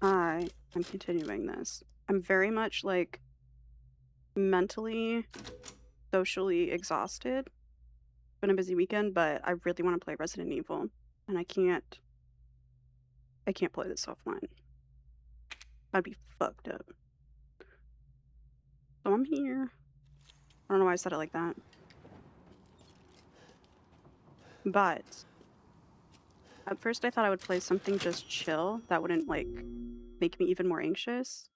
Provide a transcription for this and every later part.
I am continuing this. I'm very much, like, mentally, socially exhausted. Been a busy weekend, but I really wanna play Resident Evil, and I can't play this offline. I'd be fucked up. So I'm here. I don't know why I said it like that. But at first I thought I would play something just chill that wouldn't, like, make me even more anxious.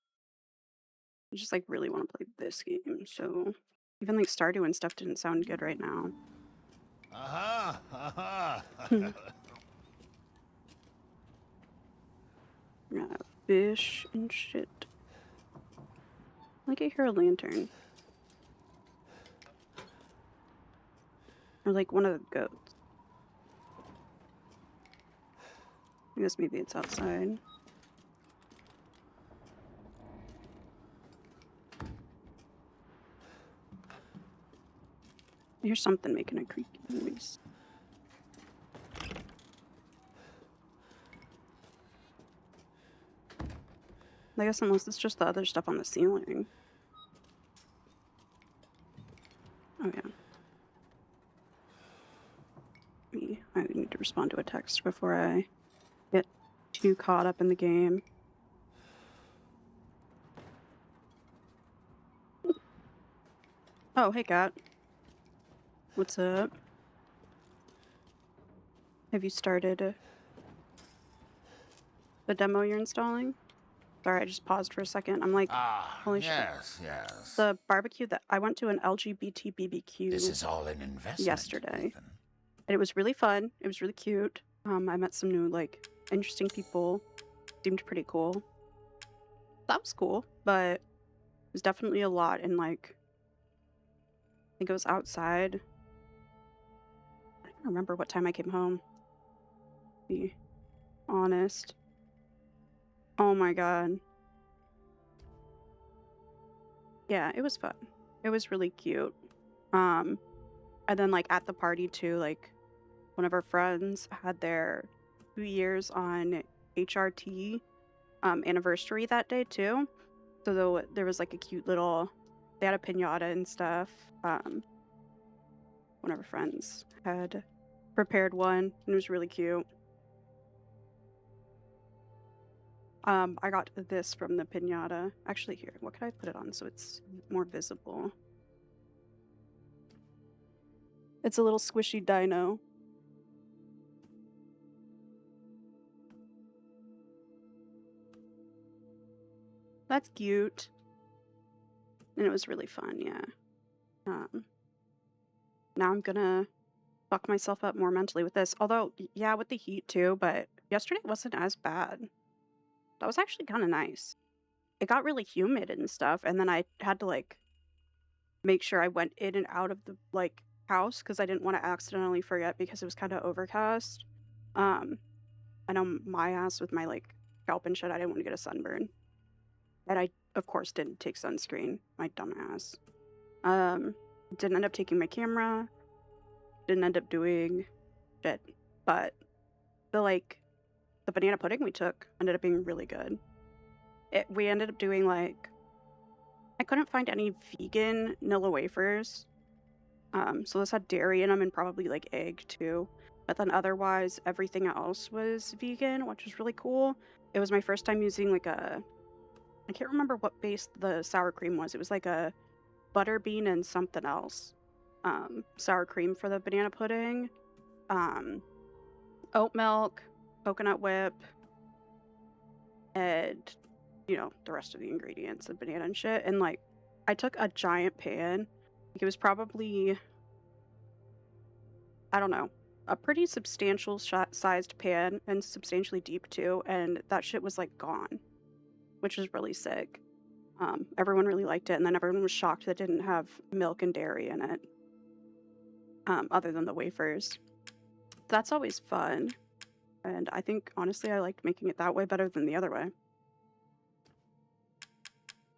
I just, like, really wanna play this game, so even, like, Stardew and stuff didn't sound good right now. Aha! Hmm. Aha! Yeah, fish and shit. Like, I hear a lantern. Or, like, one of the goats. I guess maybe it's outside. I hear something making a creaky noise. I guess unless it's just the other stuff on the ceiling. Oh, yeah. I need to respond to a text before I get too caught up in the game. Oh, hey, cat. What's up? Have you started the demo you're installing? Sorry, I just paused for a second. I'm like, Ah, holy shit. yes, yes. The barbecue that I went to an LGBT This BBQ is all an investment, yesterday, Ethan. and it was really fun. It was really cute. I met some new, like, interesting people. Seemed pretty cool. That was cool, but it was definitely a lot. And, like, I think it was outside. I don't remember what time I came home, to be honest. Oh my god. Yeah, it was fun. It was really cute. Um, and then, like, at the party too, like, one of our friends had their 2 years on HRT, anniversary that day too. So there was, like, a cute little they had a piñata and stuff. One of our friends had prepared one, and it was really cute. I got this from the piñata. Actually, here, what could I put it on so it's more visible? It's a little squishy dino. That's cute, and it was really fun, yeah. Um, Now I'm gonna fuck myself up more mentally with this. Although, yeah, with the heat too, but yesterday wasn't as bad. That was actually kinda nice. It got really humid and stuff, and then I had to, like, make sure I went in and out of the, like, house because I didn't wanna accidentally forget because it was kinda overcast. Um, I know my ass with my, like, scalp and shit, I didn't wanna get a sunburn. And I, of course, didn't take sunscreen, my dumb ass. Um, didn't end up taking my camera, didn't end up doing shit, but the, like, the banana pudding we took ended up being really good. We ended up doing, like, I couldn't find any vegan Nilla wafers. So this had dairy in them and probably, like, egg too. But then otherwise, everything else was vegan, which was really cool. It was my first time using, like, I can't remember what base the sour cream was. It was like a butterbean and something else. Sour cream for the banana pudding, um, oat milk, coconut whip, and, the rest of the ingredients, the banana and shit. And, like, I took a giant pan. Like, it was probably, I don't know, a pretty substantial sized pan and substantially deep too. And that shit was, like, gone, which was really sick. Everyone really liked it. And then everyone was shocked that it didn't have milk and dairy in it, other than the wafers. That's always fun. And I think, honestly, I liked making it that way better than the other way.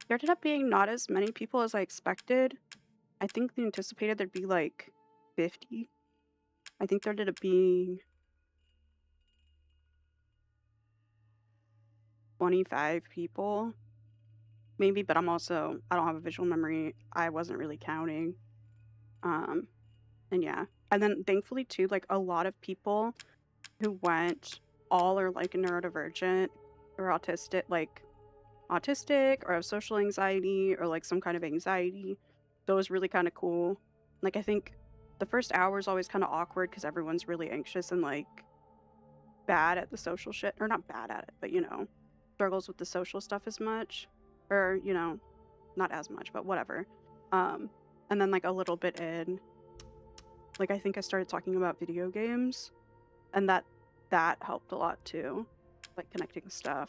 There ended up being not as many people as I expected. I think they anticipated there'd be, like, 50. I think there ended up being 25 people, maybe, but I don't have a visual memory. I wasn't really counting. And yeah. And then thankfully too, like a lot of people who went all are like neurodivergent or autistic or have social anxiety or like some kind of anxiety. So it was really kind of cool. Like I think the first hour is always kind of awkward because everyone's really anxious and like bad at the social shit, or not bad at it, but struggles with the social stuff as much, or not as much, but whatever. And then like a little bit in, like I think I started talking about video games, and that helped a lot too, like connecting stuff.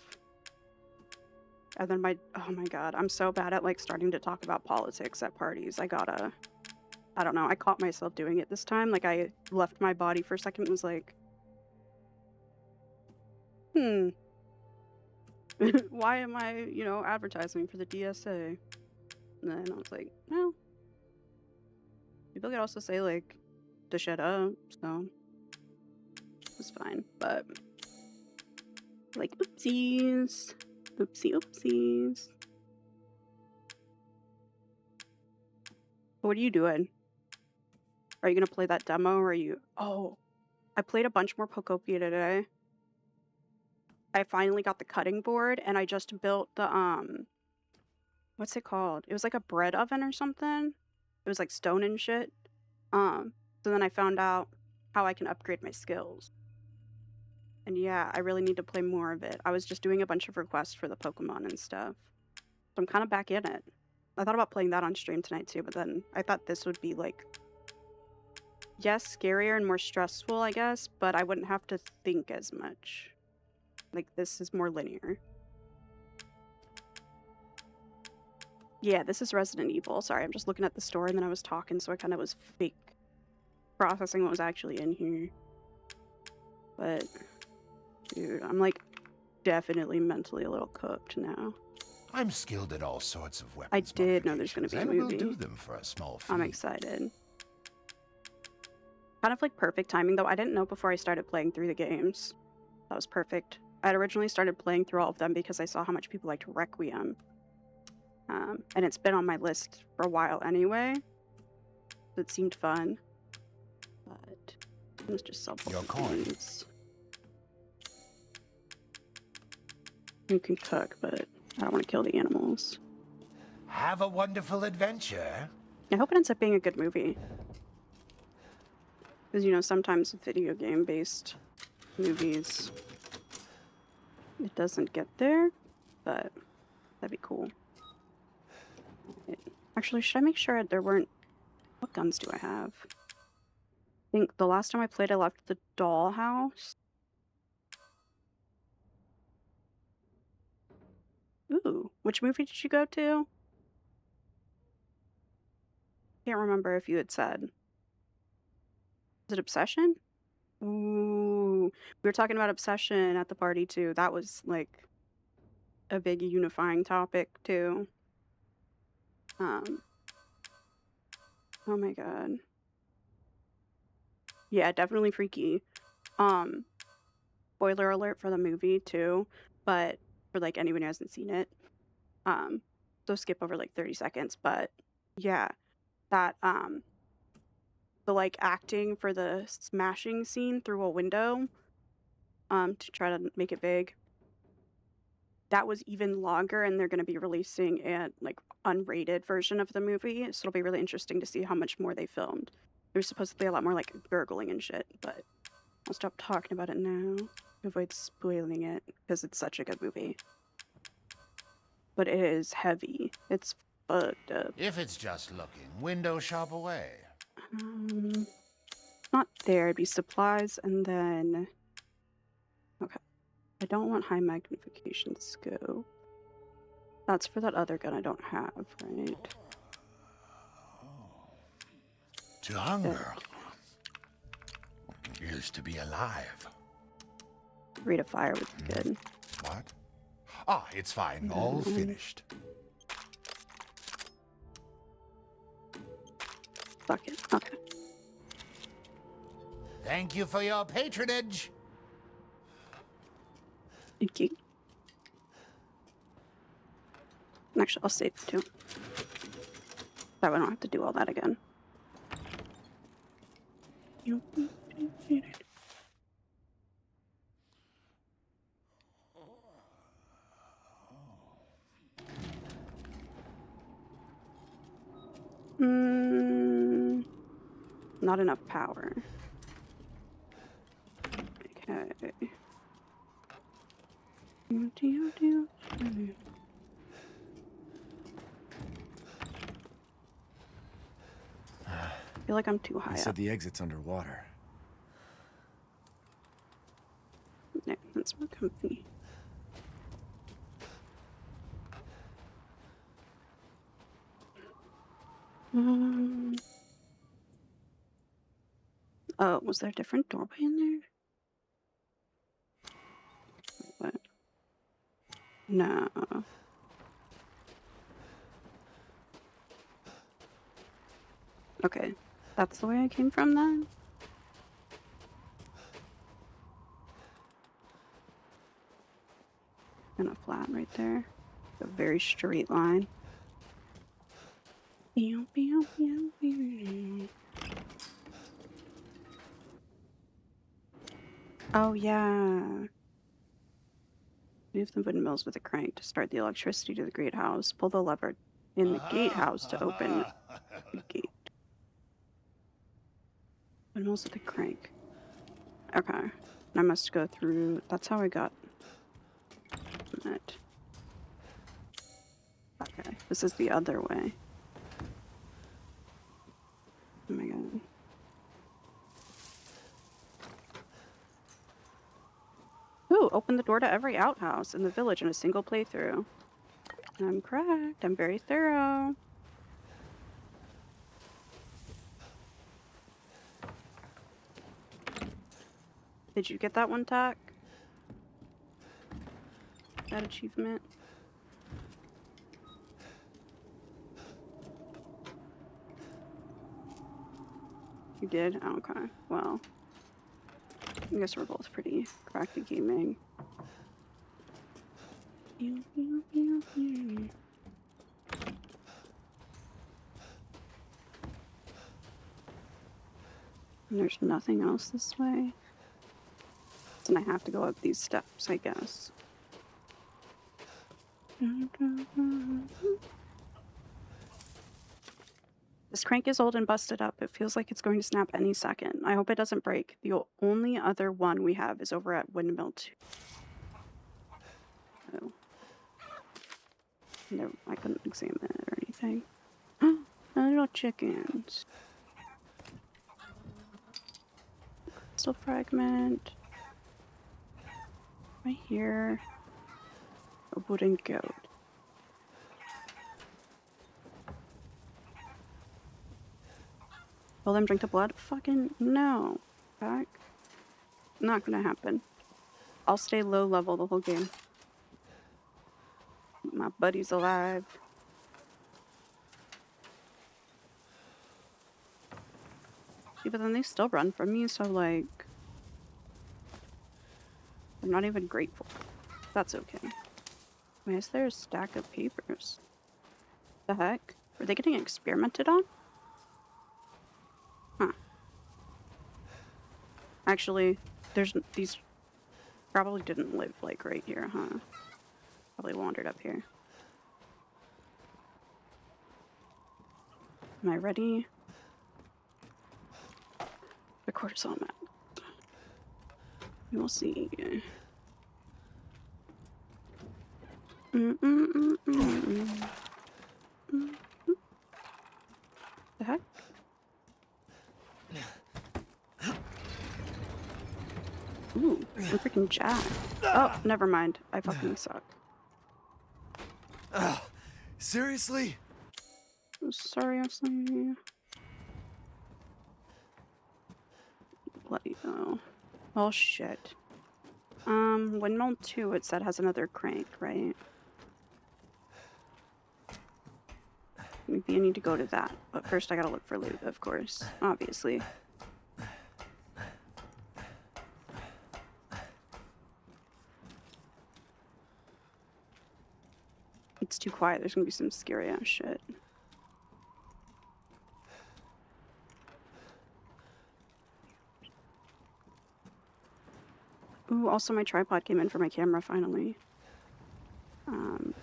And then oh my god, I'm so bad at like starting to talk about politics at parties. I don't know, I caught myself doing it this time. Like I left my body for a second and was like, why am I, advertising for the DSA? And then I was like, well, people could also say like to shut up, so it's fine. But like, oopsies. What are you doing? Are you gonna play that demo, or are you... Oh, I played a bunch more Pokopia today. I finally got the cutting board, and I just built the, what's it called? It was like a bread oven or something. It was like stone and shit. So then I found out how I can upgrade my skills. And yeah, I really need to play more of it. I was just doing a bunch of requests for the Pokemon and stuff. So I'm kind of back in it. I thought about playing that on stream tonight too, but then I thought this would be like... Yes, scarier and more stressful, I guess, but I wouldn't have to think as much. Like, this is more linear. Yeah, this is Resident Evil. Sorry, I'm just looking at the store and then I was talking, so I kind of was fake processing what was actually in here. But, dude, I'm like definitely mentally a little cooked now. I'm skilled at all sorts of weapons. I did know there's going to be a movie. I will do them for a small fee. I'm excited. Kind of like perfect timing, though. I didn't know before I started playing through the games. That was perfect. I had originally started playing through all of them because I saw how much people liked Requiem. And it's been on my list for a while anyway. It seemed fun. But let's just sell both of these. You can cook, but I don't want to kill the animals. Have a wonderful adventure. I hope it ends up being a good movie. Because, sometimes video game-based movies, it doesn't get there, but that'd be cool. Actually, should I make sure there weren't... What guns do I have? I think the last time I played, I left the dollhouse. Ooh, which movie did you go to? Can't remember if you had said. Is it Obsession? Ooh, we were talking about Obsession at the party too. That was like a big unifying topic too. Oh my god. Yeah, definitely freaky. Spoiler alert for the movie too, but for like anyone who hasn't seen it. So skip over like 30 seconds, but yeah, that the like acting for the smashing scene through a window to try to make it big, that was even longer, and they're going to be releasing a like unrated version of the movie, so it'll be really interesting to see how much more they filmed. There's supposedly a lot more like gurgling and shit, but I'll stop talking about it now to avoid spoiling it because it's such a good movie. But it is heavy. It's fucked up. If it's just looking, window shop away. Not there. It'd be supplies and then... Okay. I don't want high magnification scope. That's for that other gun I don't have, right? To hunger is to be alive. Rate of fire would be good. What? Ah, it's fine. All finished. Fuck it. Okay. Thank you for your patronage. Thank you. Actually, I'll save it too. That way I don't have to do all that again. Not enough power. Okay. I feel like I'm too high They up. said the exit's underwater. No, that's more comfy. Oh, was there a different doorway in there? What? No. Okay, that's the way I came from then? And a flat right there. A very straight line. Oh, yeah. Move the windmills with a crank to start the electricity to the gatehouse. Pull the lever in the gatehouse to open the gate. Windmills with a crank. Okay. And I must go through. That's how I got it. Okay. This is the other way. Oh my god. Ooh, open the door to every outhouse in the village in a single playthrough. I'm correct. I'm very thorough. Did you get that one, Tack? That achievement? You did? Oh, okay. Well, I guess we're both pretty cracked at gaming. And there's nothing else this way. And I have to go up these steps, I guess. This crank is old and busted up. It feels like it's going to snap any second. I hope it doesn't break. The only other one we have is over at Windmill 2. Oh. No, I couldn't examine it or anything. Little chickens. Crystal fragment. Right here. A wooden goat. Will them drink the blood? Fucking no. Back. Not gonna happen. I'll stay low level the whole game. My buddy's alive. Yeah, but then they still run from me, so like... I'm not even grateful. That's okay. Why is there a stack of papers? The heck? Are they getting experimented on? Huh. Actually, there's these probably didn't live like right here, huh? Probably wandered up here. Am I ready? The cortisol map. We'll see. The heck? Ooh, I'm freaking jacked. Oh, never mind. I fucking suck. Seriously? Seriously? Bloody hell. Oh shit. Windmill 2 it said has another crank, right? Maybe I need to go to that. But first I gotta look for loot, of course. Obviously. It's too quiet. There's gonna be some scary ass shit. Ooh, also my tripod came in for my camera finally. So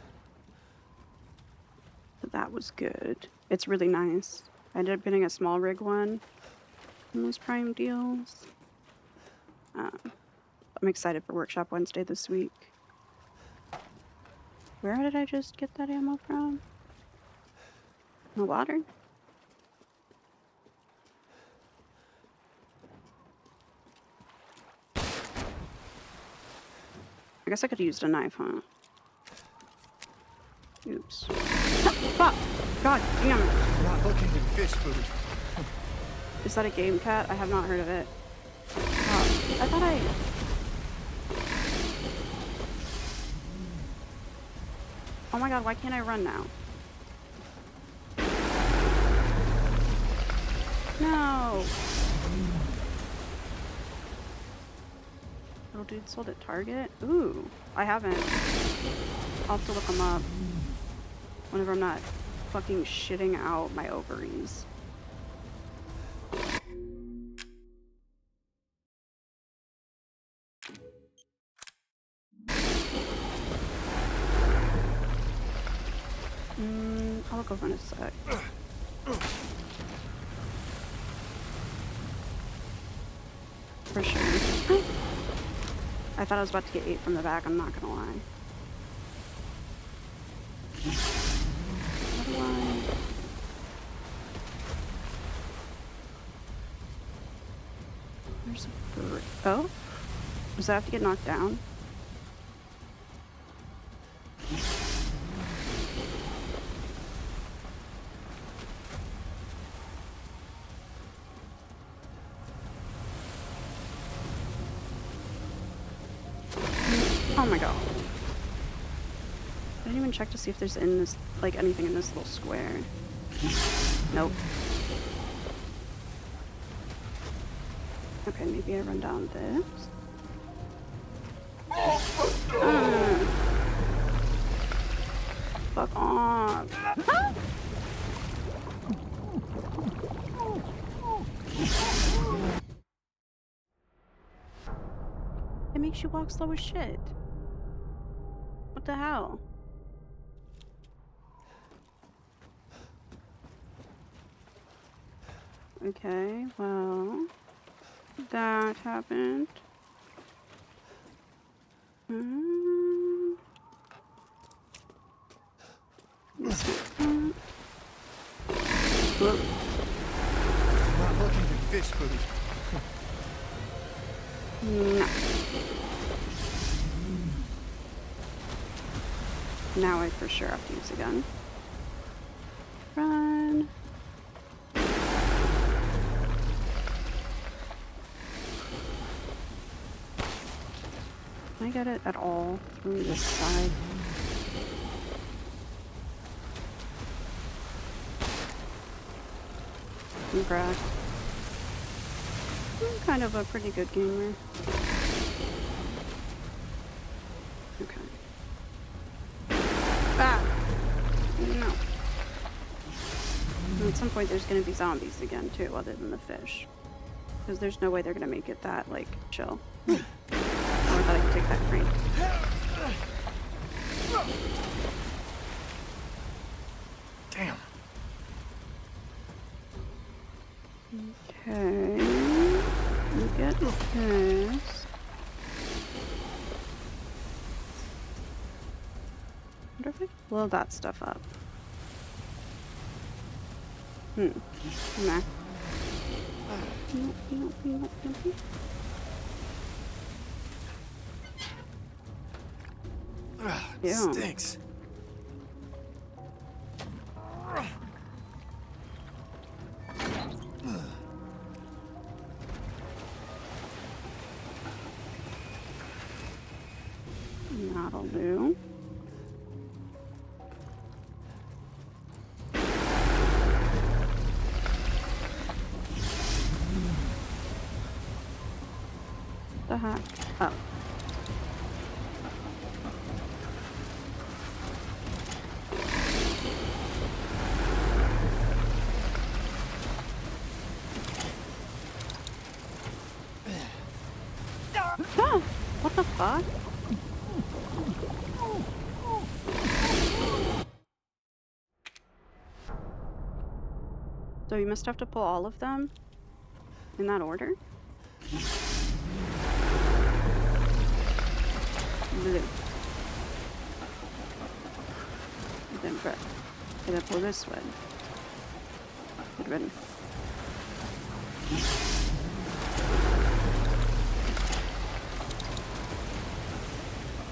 that was good. It's really nice. I ended up getting a small rig one in those Prime deals. I'm excited for Workshop Wednesday this week. Where did I just get that ammo from? The water? I guess I could have used a knife, huh? Oops. Fuck! God damn it. Not looking in fish food. Is that a game cat? I have not heard of it. I thought I... Oh my god, why can't I run now? No! Little dude sold at Target? Ooh, I haven't. I'll have to look them up whenever I'm not fucking shitting out my ovaries. I'll look over in a sec. For sure. I thought I was about to get 8 from the back, I'm not gonna lie. How do I... There's a bird. Oh? Does that have to get knocked down? Oh my god. I didn't even check to see if there's in this, like, anything in this little square. Nope. Okay, maybe I run down this. Fuck off. It makes you walk slow as shit. What the hell? Okay, well, that happened. Not looking in fish food. No. Now I for sure have to use a gun. Run. Can I get it at all through this side? I'm cracked. I'm kind of a pretty good gamer. Okay. Ah! No. And at some point there's gonna be zombies again too, other than the fish. Because there's no way they're gonna make it that, like, chill. Oh, I thought I could take that crane. Damn. Okay. You get this. I wonder if I can blow that stuff up. Nah. Nope. It Yeah. stinks. That'll do. The heck? Oh. fuck? So you must have to pull all of them in that order? Blue. Then red. And then pull this one. Good one.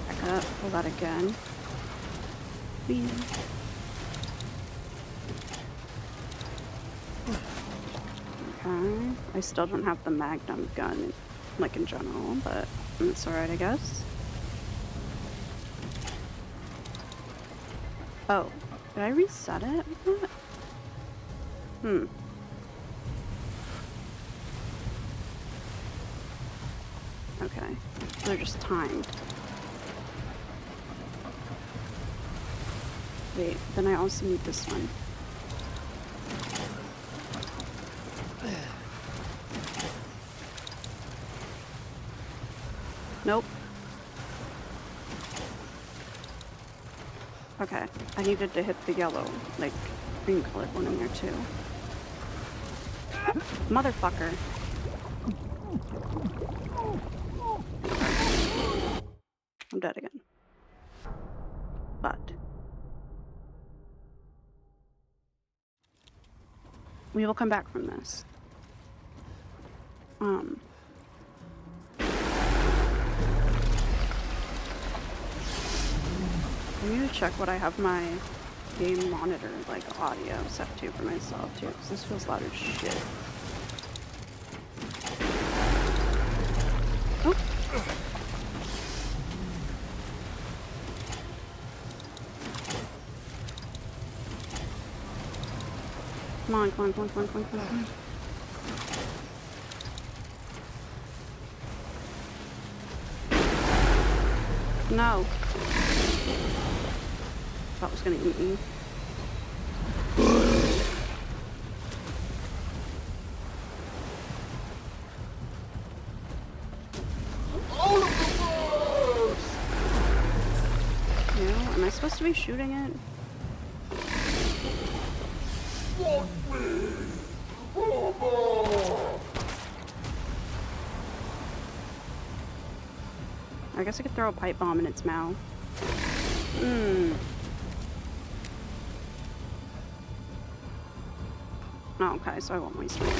Back up, pull that again. Whee. Okay. I still don't have the Magnum gun, like in general, but it's alright, I guess. Oh, did I reset it with that? Hmm. Okay, they're just timed. Wait, then I also need this one. Nope. Okay, I needed to hit the yellow, like, green colored one in there too. Motherfucker. I'm dead again. But we will come back from this. I need to check what I have my game monitor, like, audio set to for myself too, because this feels loud as shit. Oh! Come on, come on, come on, come on, come on, come on. No. That was gonna eat me. Ew, am I supposed to be shooting it? I guess I could throw a pipe bomb in its mouth. Oh, okay, so I won't waste my time.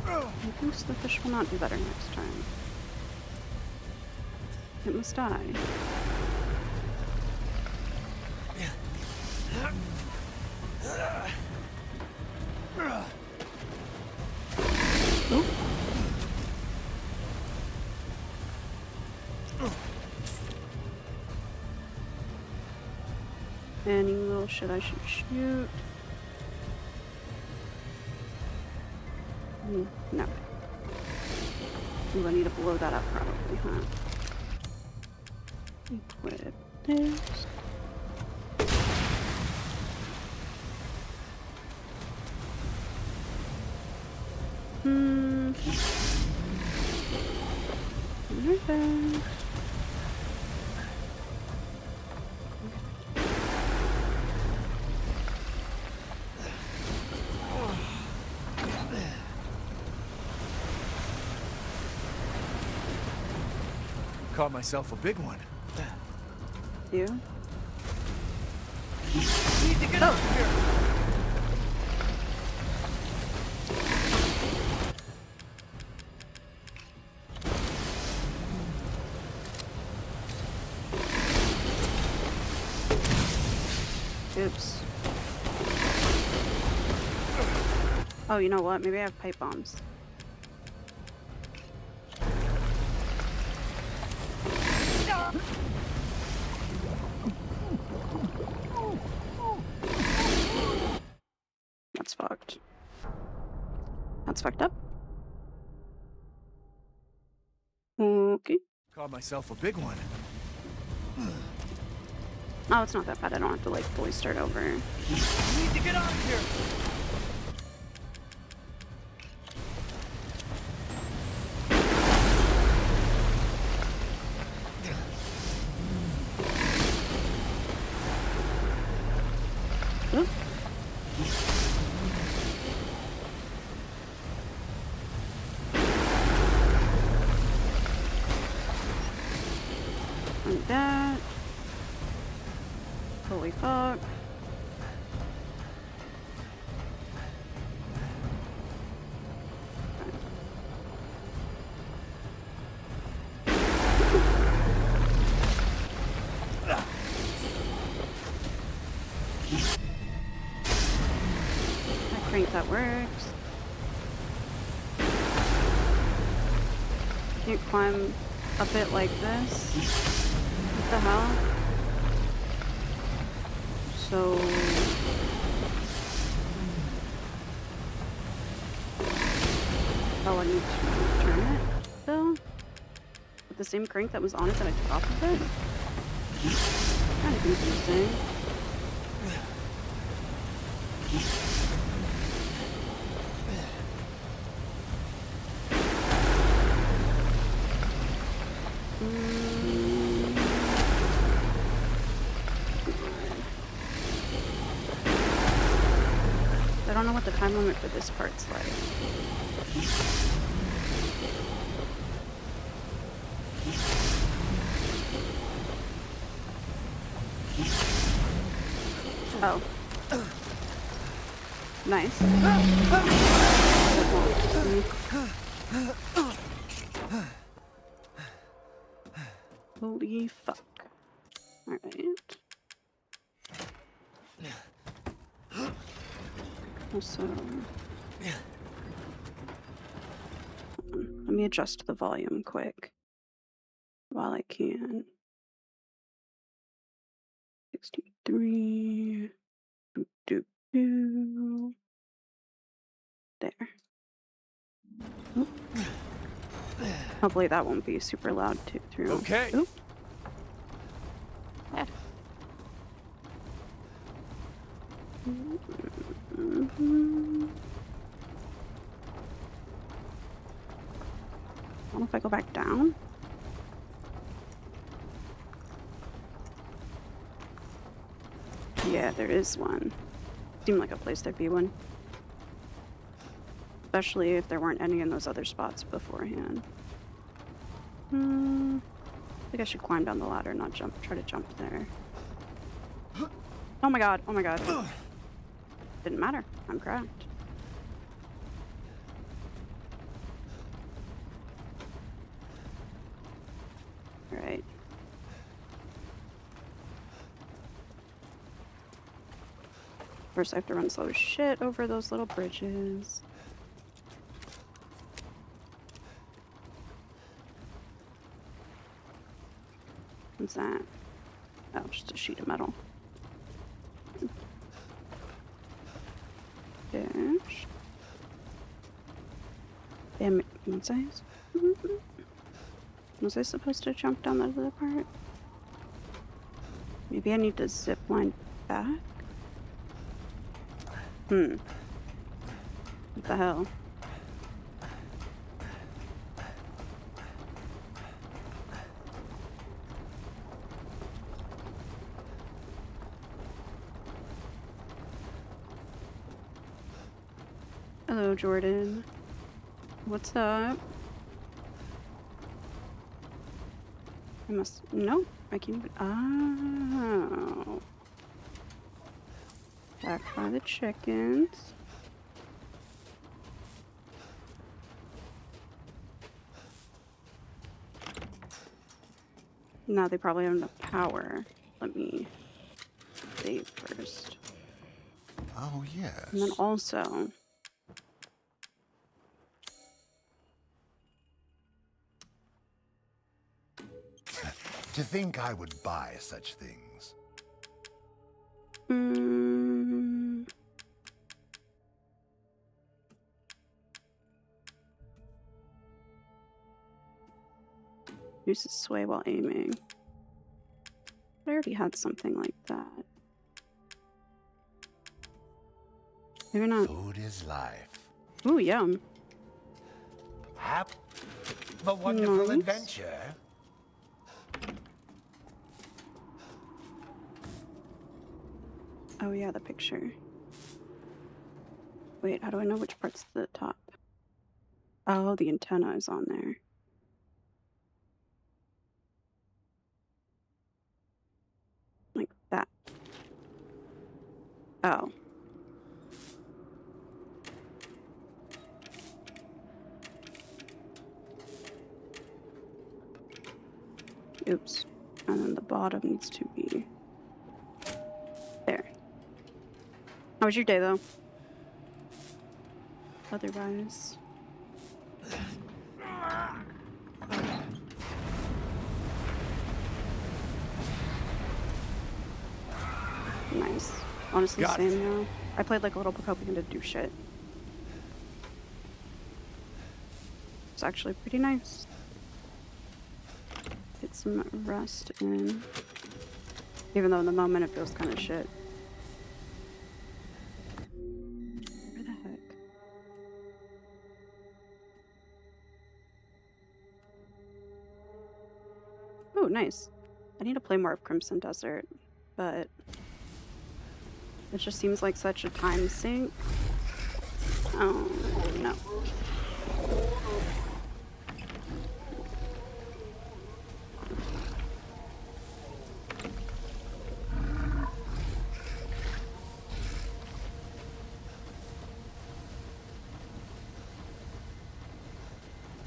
I think the fish will not do better next time. It must die. Oop. Any little shit I should shoot? No. Ooh, I need to blow that up probably, huh? Equip this. Perfect. Caught myself a big one. You? Need to get out of here. Oops. Oh, you know what? Maybe I have pipe bombs. That's fucked. That's fucked up. Okay. Caught myself a big one. Oh, it's not that bad. I don't have to like fully start over. I need to get out of here. Oop. Like that. Holy fuck. I think that works. Can't climb a bit like this. What the hell? So... Oh, I need to turn it, though? With the same crank that was on it that I took off of it? Kind of confusing. I don't know what the time limit for this part's like. Oh. Nice. Holy fuck. Alright. Also, let me adjust the volume quick while I can. 63. There. Oop. Hopefully that won't be super loud too through. Okay. Oop. Yeah. I don't know if I go back down. Yeah, there is one. Seemed like a place there'd be one. Especially if there weren't any in those other spots beforehand. I think I should climb down the ladder, not jump. Try to jump there. Oh my god, oh my god. Didn't matter. I'm cracked. Alright. First I have to run slow as shit over those little bridges. What's that? Oh, just a sheet of metal. Dash. Damn it. Was I supposed to jump down that other part? Maybe I need to zip line back? What the hell? Hello, Jordan. What's up? I must... Nope. I can't even... Oh. Back by the chickens. Now they probably have enough power. Let me save first. Oh, yes. And then also... To think I would buy such things. Uses sway while aiming. I already had something like that. Maybe not. Food is life. Ooh, yum. Have a wonderful Nice. adventure. Oh yeah, the picture. Wait, how do I know which part's the top? Oh, the antenna is on there. Like that. Oh. Oops. And then the bottom needs to be there. How was your day, though? Otherwise. Nice. Honestly, Got it. same now. I played like a little book hoping to do shit. It's actually pretty nice. Get some rest in. Even though in the moment it feels kind of shit. Where the heck? Oh, nice. I need to play more of Crimson Desert, but it just seems like such a time sink. Oh, no.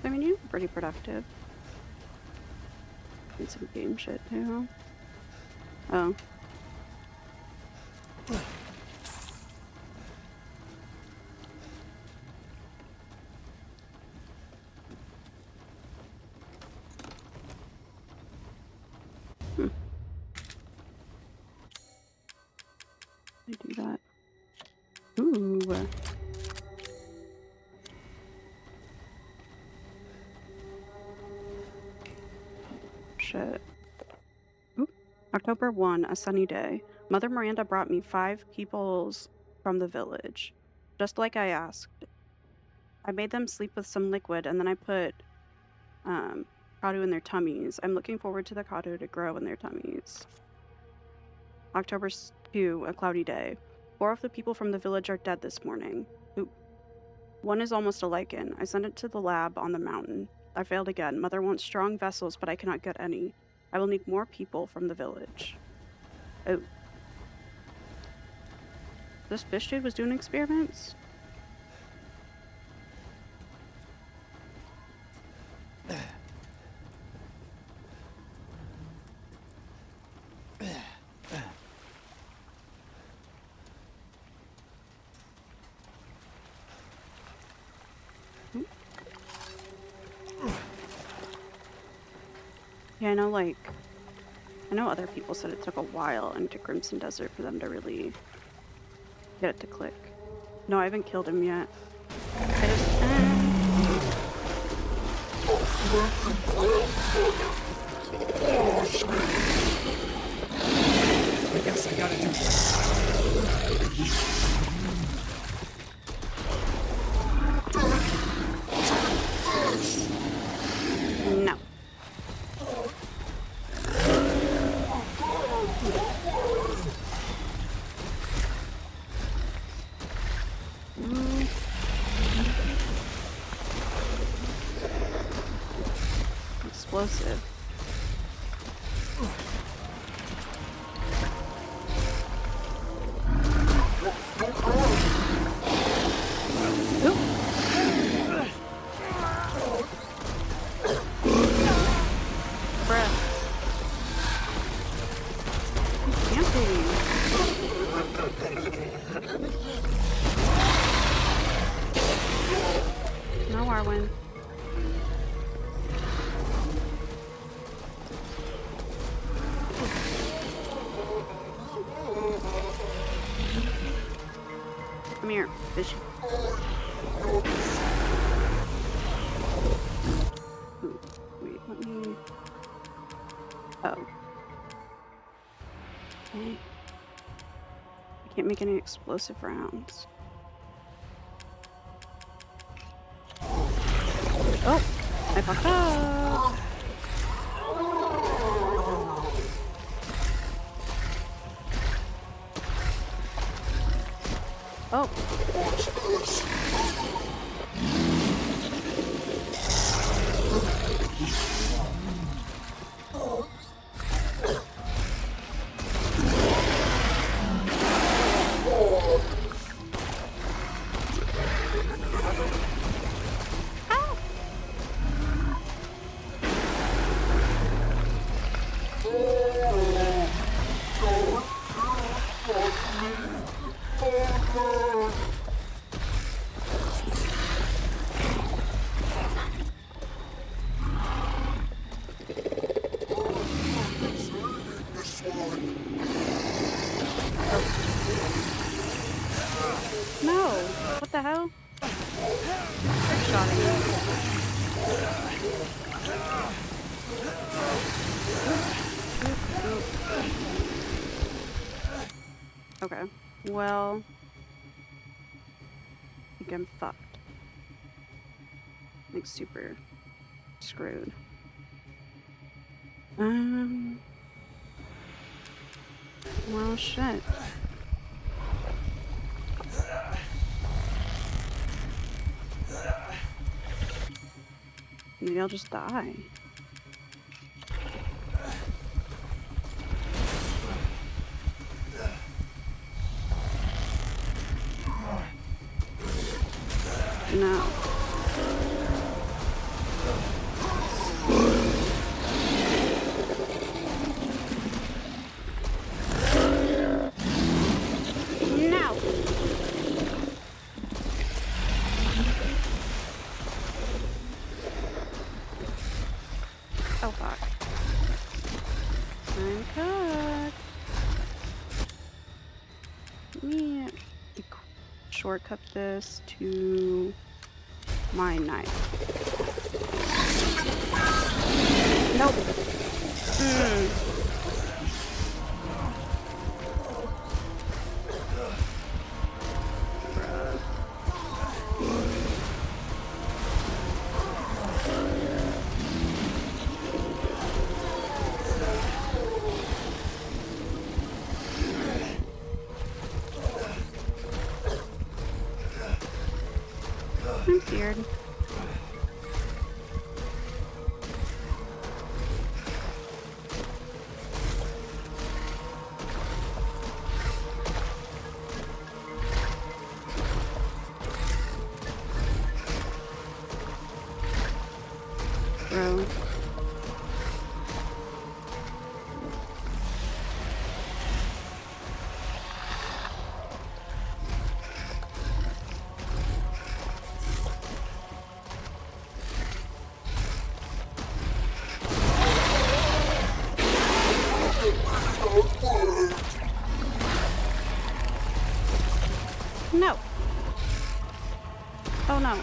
I mean, you're pretty productive. And some game shit, too. Oh. I do that. Ooh. Shit. Oop. October 1, a sunny day. Mother Miranda brought me 5 peoples from the village. Just like I asked. I made them sleep with some liquid and then I put Kadu in their tummies. I'm looking forward to the Kadu to grow in their tummies. October 2, a cloudy day. 4 of the people from the village are dead this morning. Oop. 1 is almost a lichen. I sent it to the lab on the mountain. I failed again. Mother wants strong vessels, but I cannot get any. I will need more people from the village. Oh. This fish dude was doing experiments? Yeah, I know other people said it took a while into Crimson Desert for them to really get it to click. No, I haven't killed him yet. I just... I guess I gotta do this. No. Explosive. Oop. Bruh. Camping. No, Arwen. Come here, fishy. Ooh, wait, let me... Oh. Can't make any explosive rounds. Oh, I fucked up. Oh. No! What the hell? Trick-shotting me. Okay. Well, I think I'm fucked. Like super screwed. Well, shit. Maybe I'll just die. No. No! Oh, fuck. I'm cooked. Let me shortcut this to my knife. Nope. I'm scared. Bro. No. Oh no.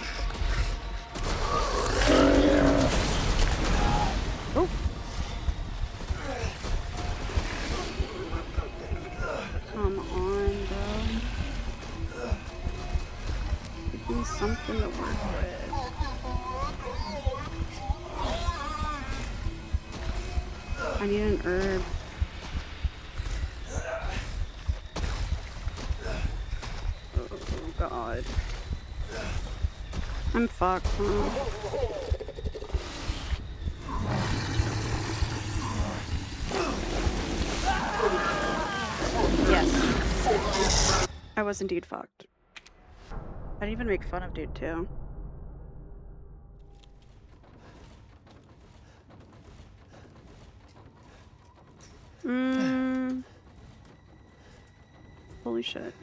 Oh. Come on, bro. Give me something to work with. I need an herb. Oh god. I'm fucked, huh? Yes. I was indeed fucked. I didn't even make fun of dude too. Holy shit.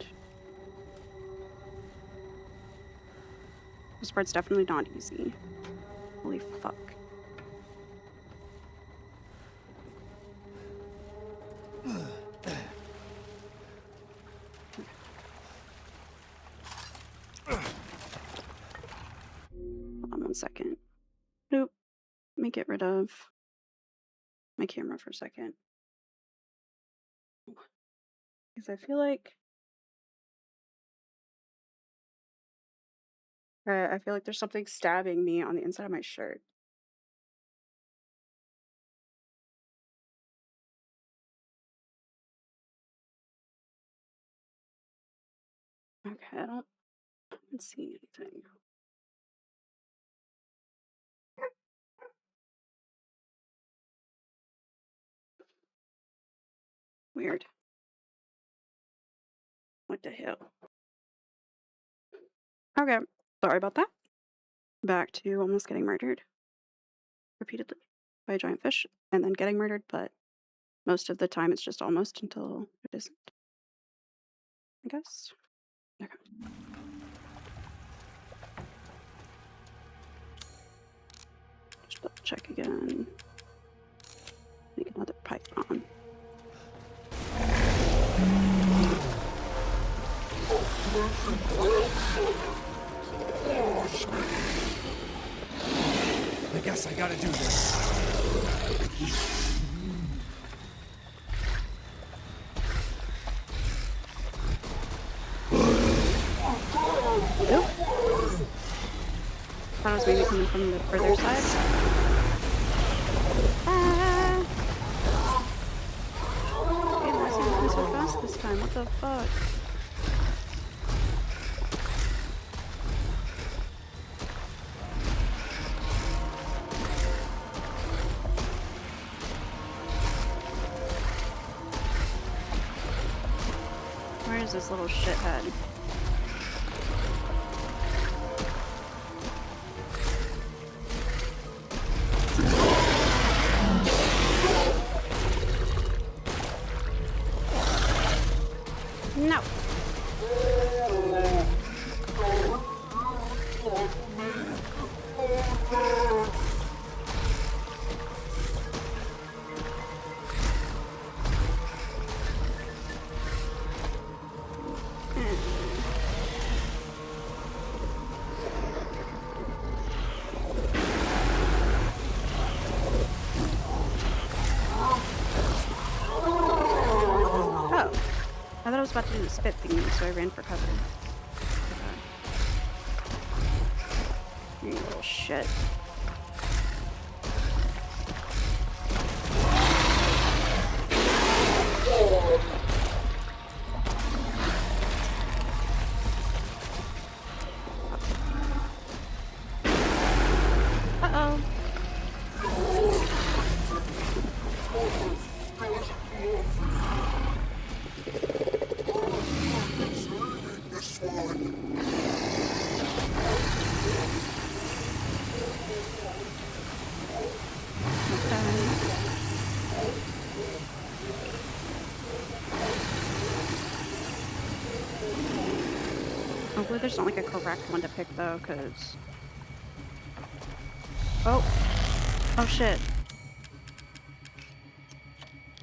This part's definitely not easy. Holy fuck. Hold on 1 second. Nope. Let me get rid of my camera for a second. Because I feel like I feel like there's something stabbing me on the inside of my shirt. Okay, I don't see anything. Weird. What the hell? Okay, sorry about that. Back to almost getting murdered repeatedly by a giant fish and then getting murdered, but most of the time it's just almost until it isn't, I guess. Okay. Just double check again. Make another python. I guess I gotta do this. Thought it was maybe coming from the further side. Ah! Hey, why is he moving so fast this time? What the fuck? Where is this little shithead? No. Oh. I thought I was about to do the spit thingy, so I ran for cover. You little shit. Uh-oh. Hopefully there's not like a correct one to pick though, because... Oh! Oh shit.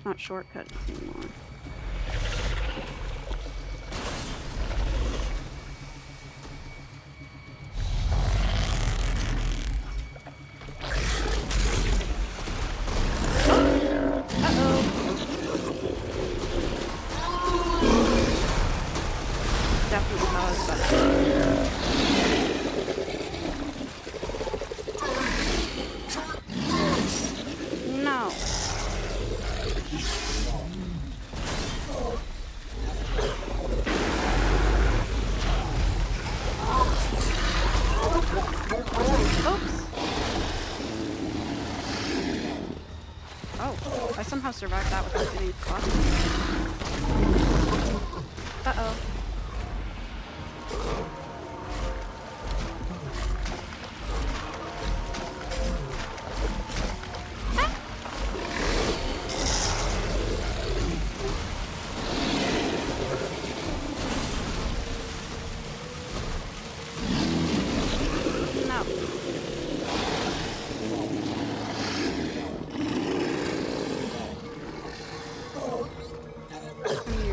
Not shortcut anymore. Definitely thought I was about to. No. Oops. Oh, I somehow survived that without getting fucked. Uh-oh.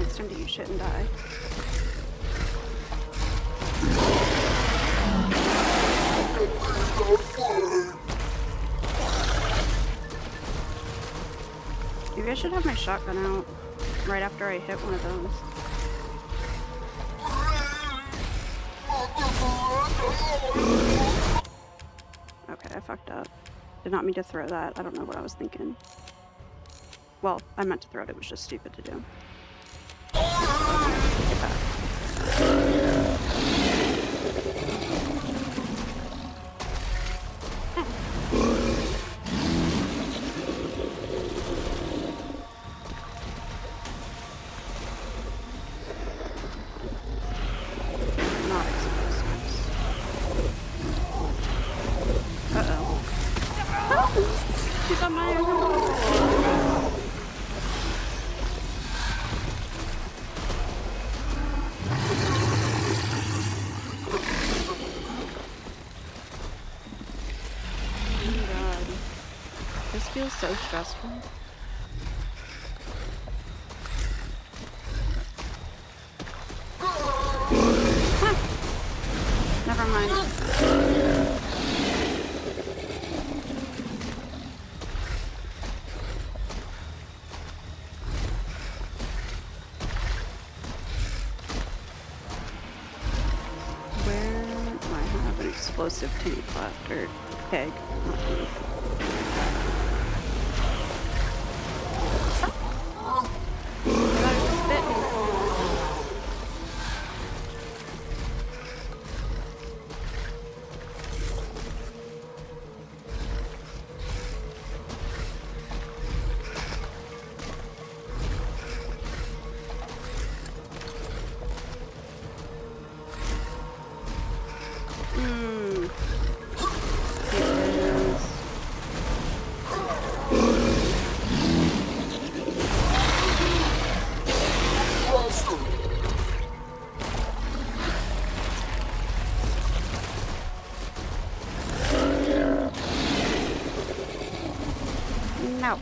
It's time to eat shit and die. Maybe I should have my shotgun out right after I hit one of those. Okay, I fucked up. Did not mean to throw that. I don't know what I was thinking. Well, I meant to throw it. It was just stupid to do. Get back. Not explosives. Uh-oh. She's on my feels so stressful. Ah! Never mind. Where do I have an explosive tank left? Or keg? Not tank. No.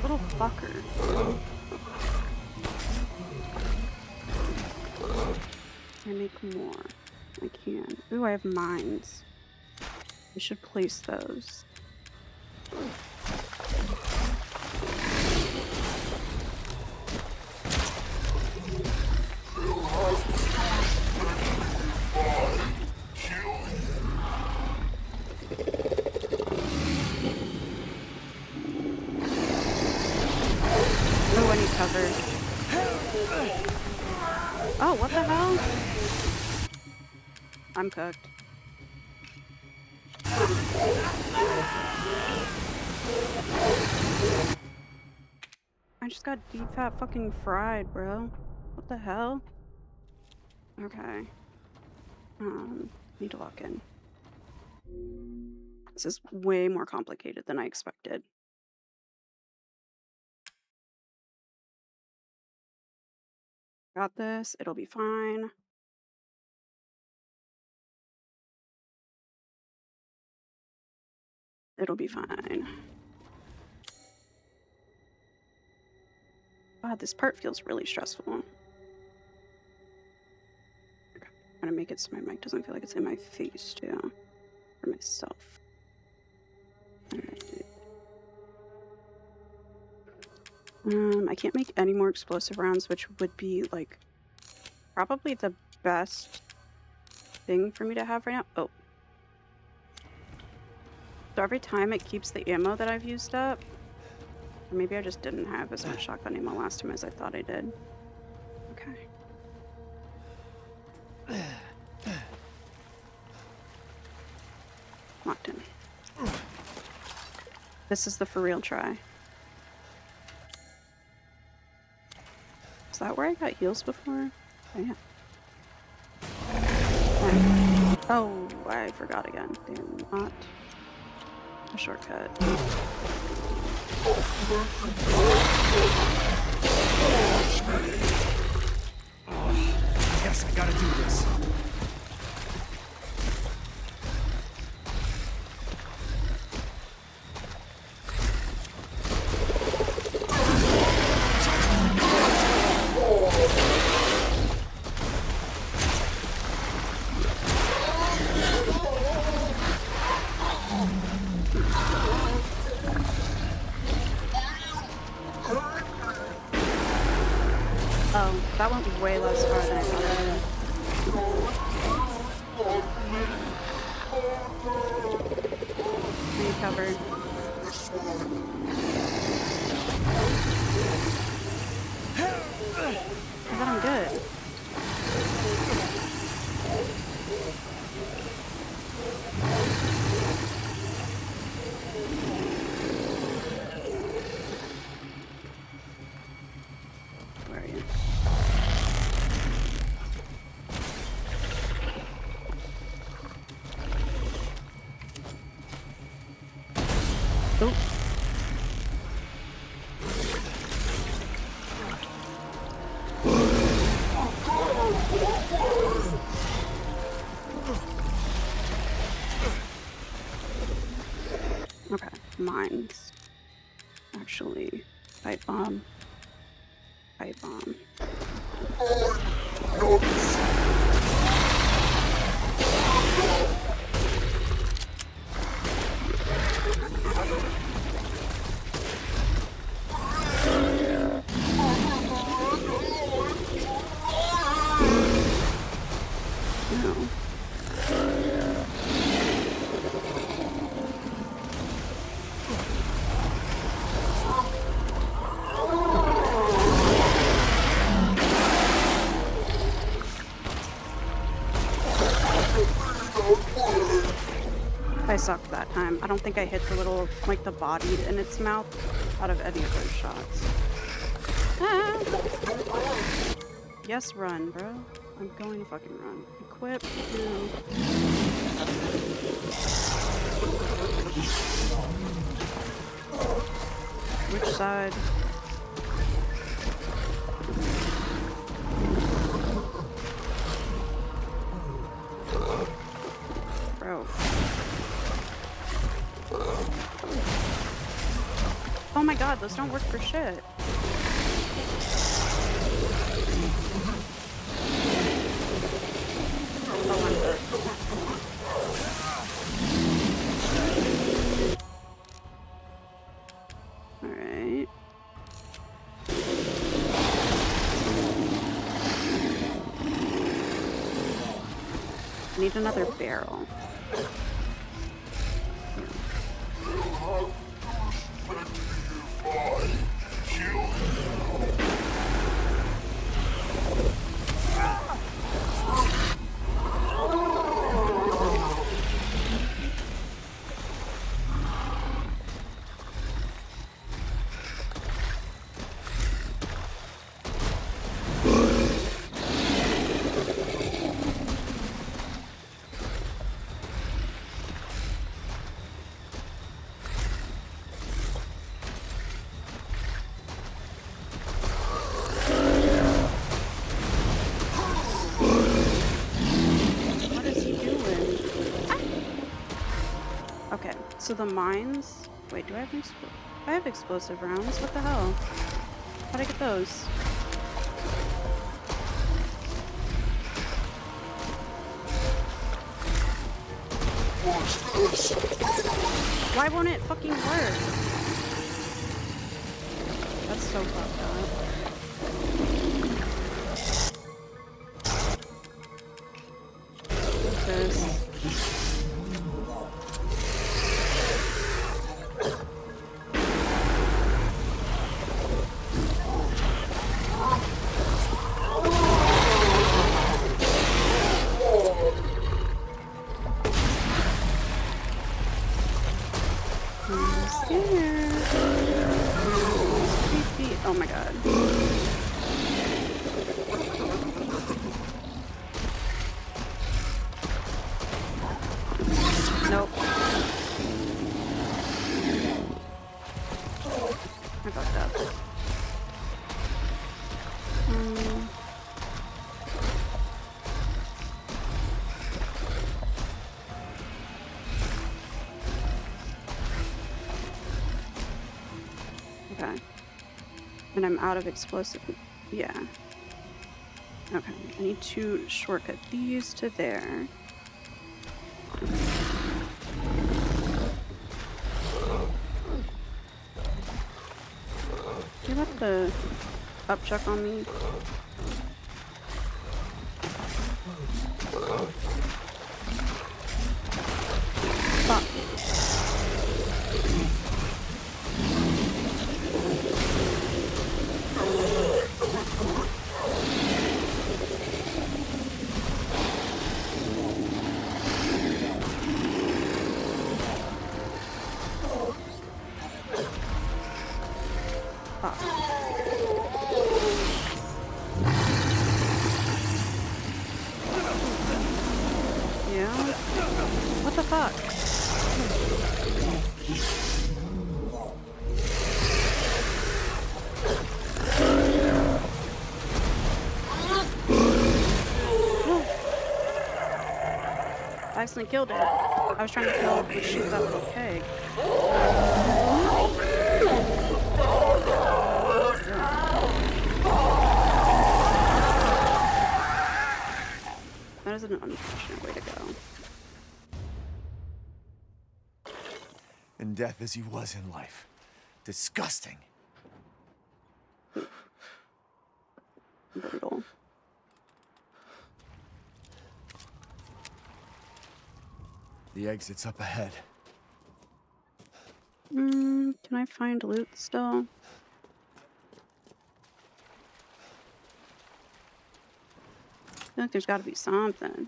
Little fucker. Can I make more? I can. Ooh, I have mines. I should place those. Oh, I need cover. Oh, what the hell? I'm cooked. I just got deep fat fucking fried, bro. What the hell? Okay. Need to lock in. This is way more complicated than I expected. Got this. It'll be fine. It'll be fine. God, this part feels really stressful. Okay. I'm gonna make it so my mic doesn't feel like it's in my face, too. For myself. Alright. I can't make any more explosive rounds, which would be, like, probably the best thing for me to have right now. Oh. So every time it keeps the ammo that I've used up. Or maybe I just didn't have as much shotgun ammo last time as I thought I did. Okay. Locked in. This is the for real try. Is that where I got heals before? Oh, yeah. Oh, I forgot again. They're not a shortcut. Yes, I gotta do this. That went way less far than I thought it would. Need cover. I thought I'm good. Where are you? Oh. Okay, mines. Actually, pipe bomb. Pipe bomb. No. I sucked that time. I don't think I hit the little, like, the body in its mouth out of any of those shots. Ah! Yes, run, bro. I'm going to fucking run. Equip to... Which side? Bro. Oh my god, those don't work for shit. Oh, I'm dead. Alright. Need another barrel. Okay, so the mines... Wait, do I have I have explosive rounds? What the hell? How'd I get those? Why won't it fucking work? That's so fucked up. What's this? Oh my god. Nope. I fucked up. Okay. And I'm out of explosive. Yeah. Okay. I need to shortcut these to there. You left the upchuck on me. I accidentally killed it. I was trying to shoot that little pig. That is an unfortunate way to go. In death as he was in life. Disgusting. Brutal. The exit's up ahead. Can I find loot still? I feel like there's got to be something.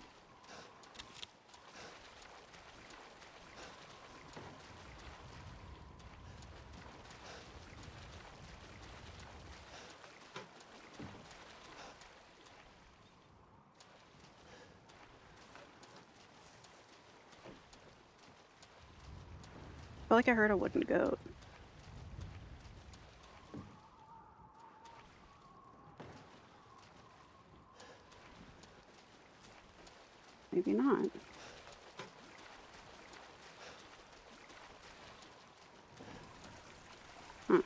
I feel like I heard a wooden goat. Maybe not. Huh.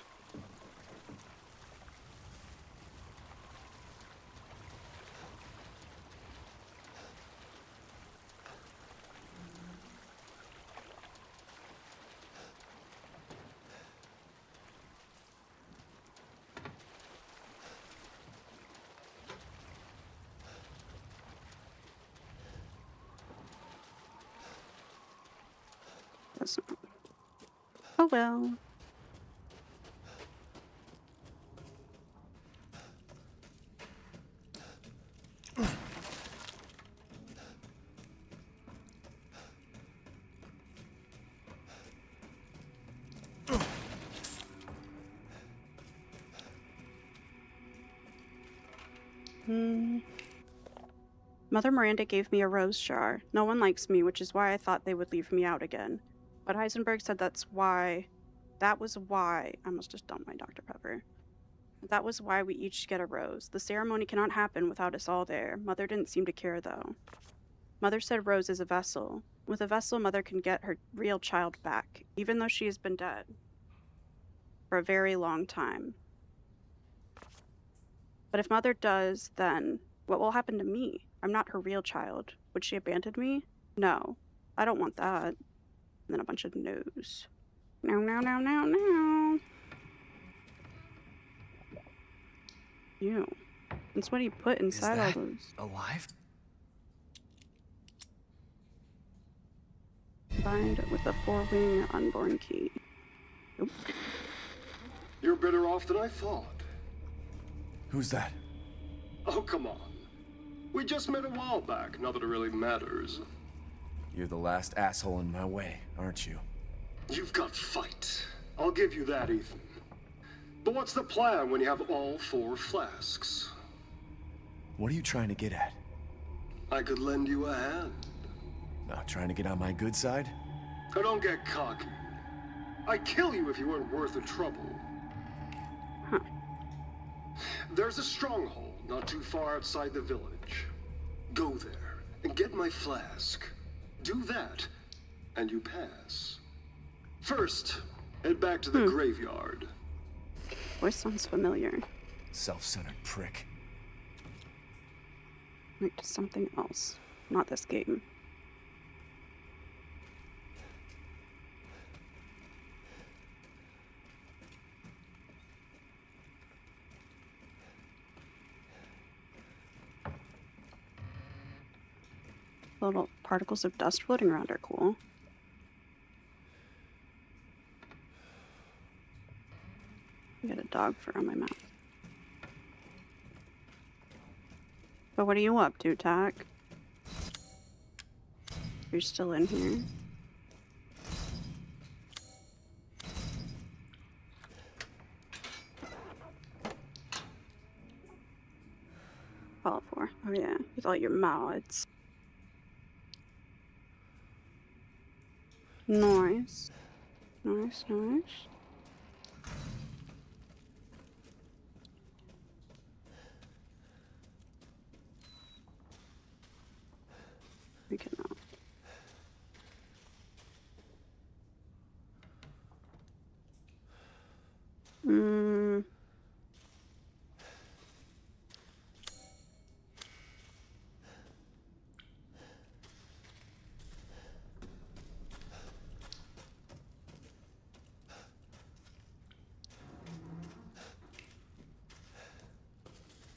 That's not. Oh well. Mother Miranda gave me a rose jar. No one likes me, which is why I thought they would leave me out again. But Heisenberg said that was why, I must just dump my Dr. Pepper. That was why we each get a rose. The ceremony cannot happen without us all there. Mother didn't seem to care, though. Mother said Rose is a vessel. With a vessel, Mother can get her real child back, even though she has been dead for a very long time. But if Mother does, then what will happen to me? I'm not her real child. Would she abandon me? No. I don't want that. And then a bunch of no's. No, no, no, no, no. Ew. That's what he put inside all those. Alive? Combined with the 4-wing unborn key. Oop. You're better off than I thought. Who's that? Oh, come on. We just met a while back, not that it really matters. You're the last asshole in my way, aren't you? You've got fight. I'll give you that, Ethan. But what's the plan when you have all 4 flasks? What are you trying to get at? I could lend you a hand. Not trying to get on my good side? Now don't get cocky. I'd kill you if you weren't worth the trouble. Huh. There's a stronghold not too far outside the village. Go there and get my flask. Do that, and you pass. First, head back to the graveyard. Voice sounds familiar. Self-centered prick. Wait, something else. Not this game. Little particles of dust floating around are cool. I got a dog fur on my mouth. But what are you up to, Tack? You're still in here? Fall for. Oh yeah, with all your mods. Nice. Nice, nice. We cannot. Hmm.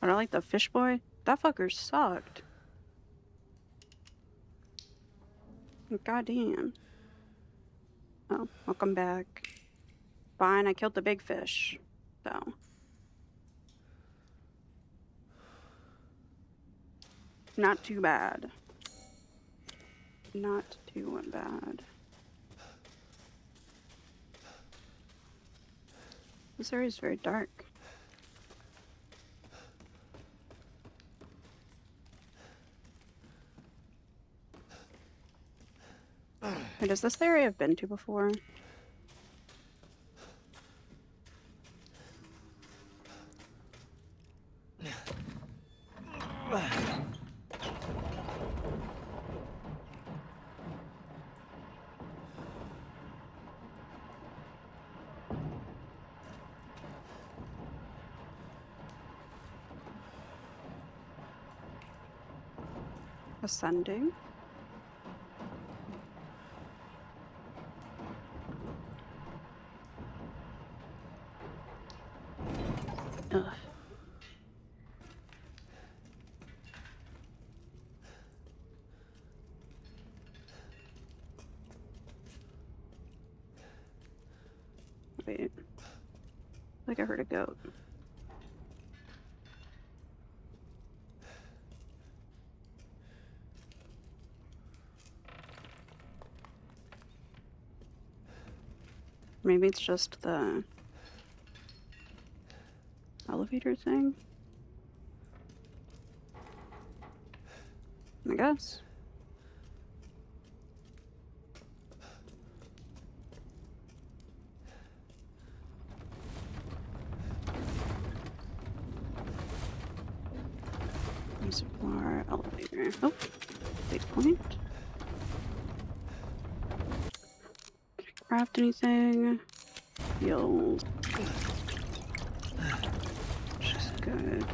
But I like the fish boy. That fucker sucked. Goddamn. Oh, welcome back. Fine, I killed the big fish. So. Not too bad. Not too bad. This area is very dark. Wait, is this the area I've been to before? Ascending. Ugh. Wait. Like I heard a goat. Maybe it's just the elevator thing? I guess. Reservoir elevator. Oh, big point. Can I craft anything? Heals. Which is good.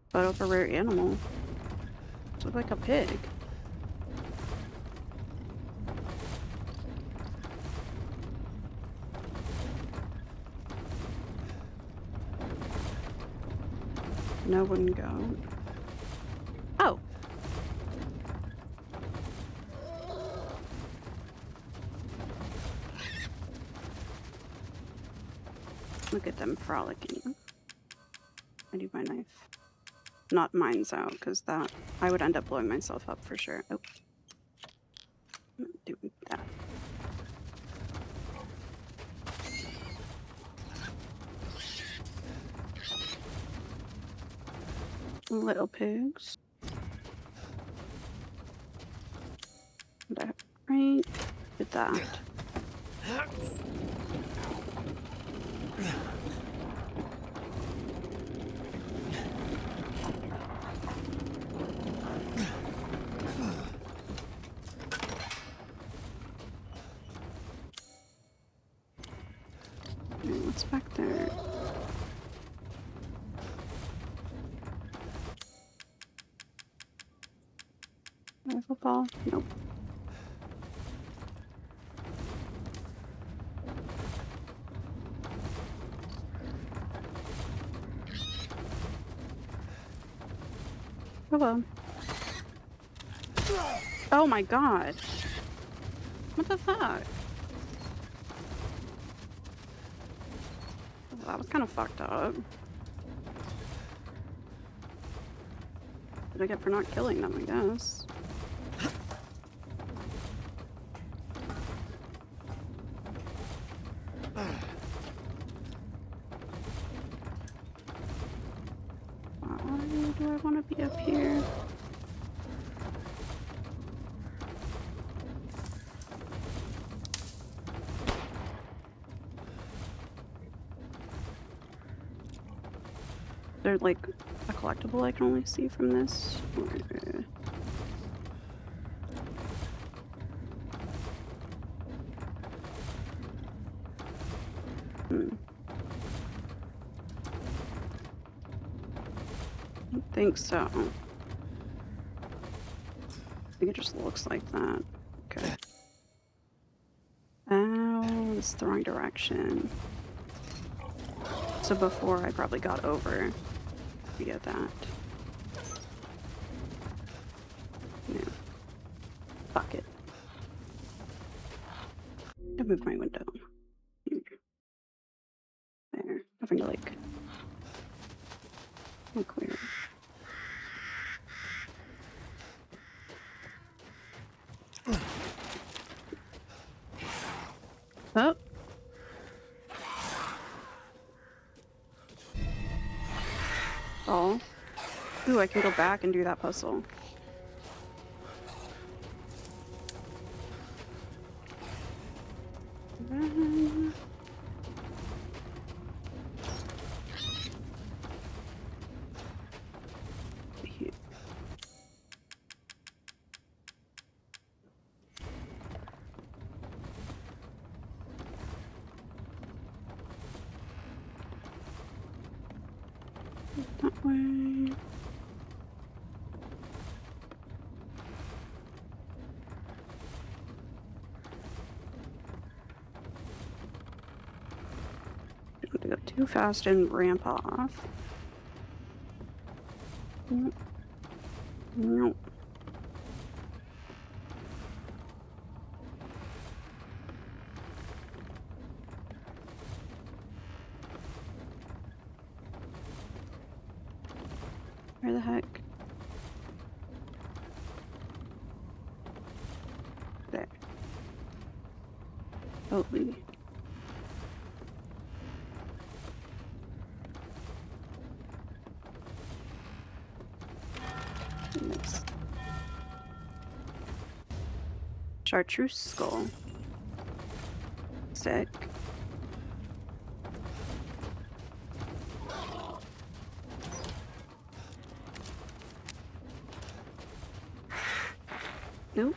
Photo of a rare animal. It looks like a pig. No one go. Oh. Look at them frolicking. I need my knife. Not mine's out, because that I would end up blowing myself up for sure. Oh. I'm not doing that. Little pigs. That right. Did that. What's back there? Rifle ball? Nope. Hello. Oh my god. What the fuck? That was kind of fucked up. What did I get for not killing them, I guess? Why do I want to be up here? there like a collectible I can only see from this? Hmm. I don't think so. I think it just looks like that. Okay. Oh, it's the wrong direction. So before I probably got over via that. Yeah. Fuck it. I moved my window. Here. There. Having to like look weird. Oh. Oh. Ooh, I can go back and do that puzzle. Here. That way. Don't go too fast and ramp off. Nope. Nope. Where the heck? There. Holy. Nice. Chartreuse skull. Sick. Nope.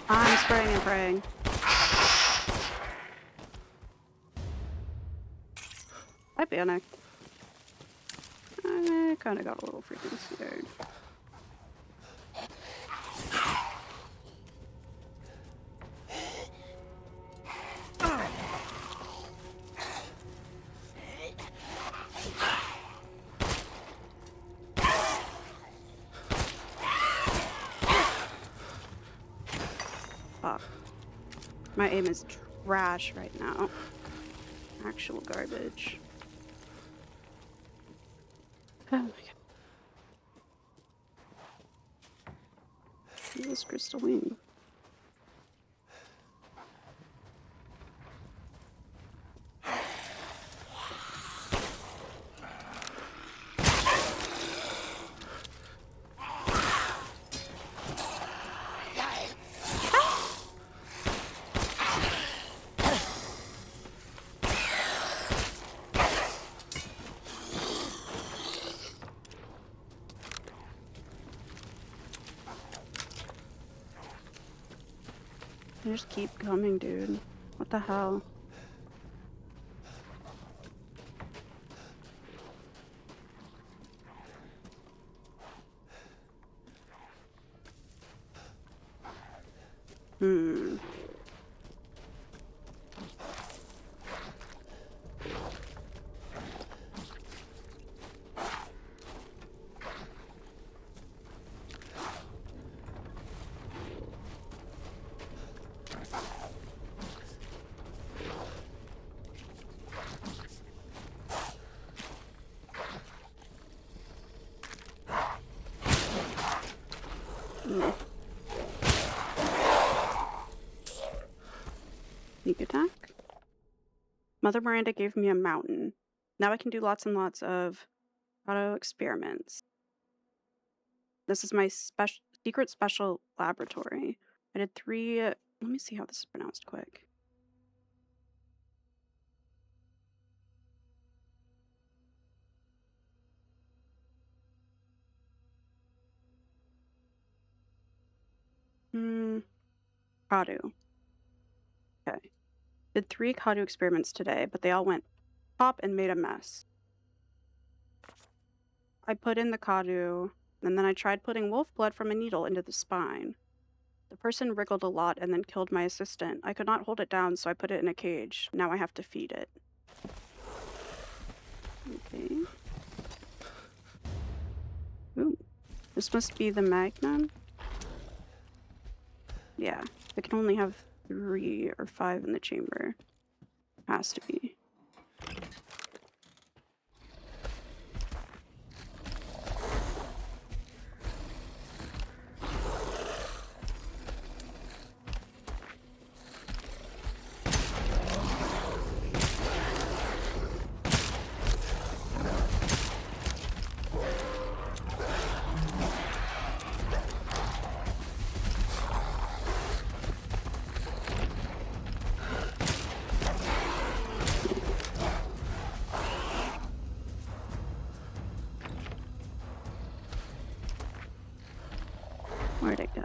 I'm spraying and praying. I panicked. I kind of got a little freaking scared. Fuck. My aim is trash right now. Actual garbage. Oh my god. Look at this crystal wing. They just keep coming, dude. What the hell? Hmm. Sneak attack. Mother Miranda gave me a mountain. Now I can do lots and lots of auto experiments. This is my secret special laboratory. I did 3. Let me see how this is pronounced quick. Kadu. Okay. Did 3 Kadu experiments today, but they all went pop and made a mess. I put in the Kadu, and then I tried putting wolf blood from a needle into the spine. The person wriggled a lot and then killed my assistant. I could not hold it down, so I put it in a cage. Now I have to feed it. Okay. Ooh. This must be the Magnum? Yeah. I can only have 3 or 5 in the chamber. Has to be. Where'd it go?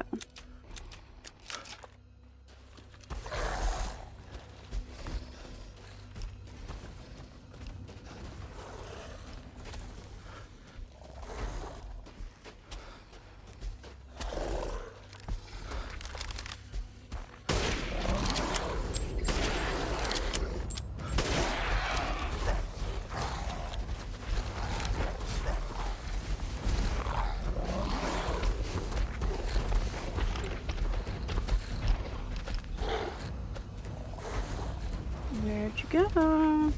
Where'd you go?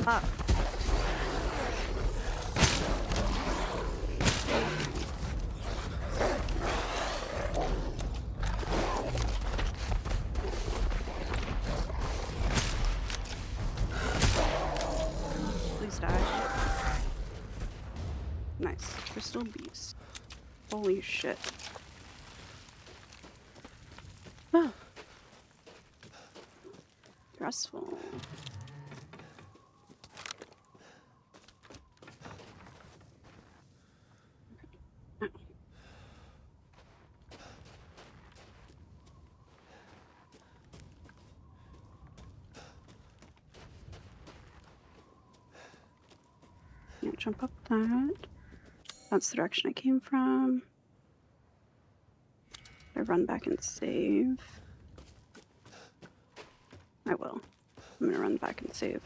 Fuck. Please die. Nice. Crystal beast. Holy shit. Oh. Stressful. Can't jump up that. That's the direction I came from. I run back and save. I will. I'm gonna run back and save.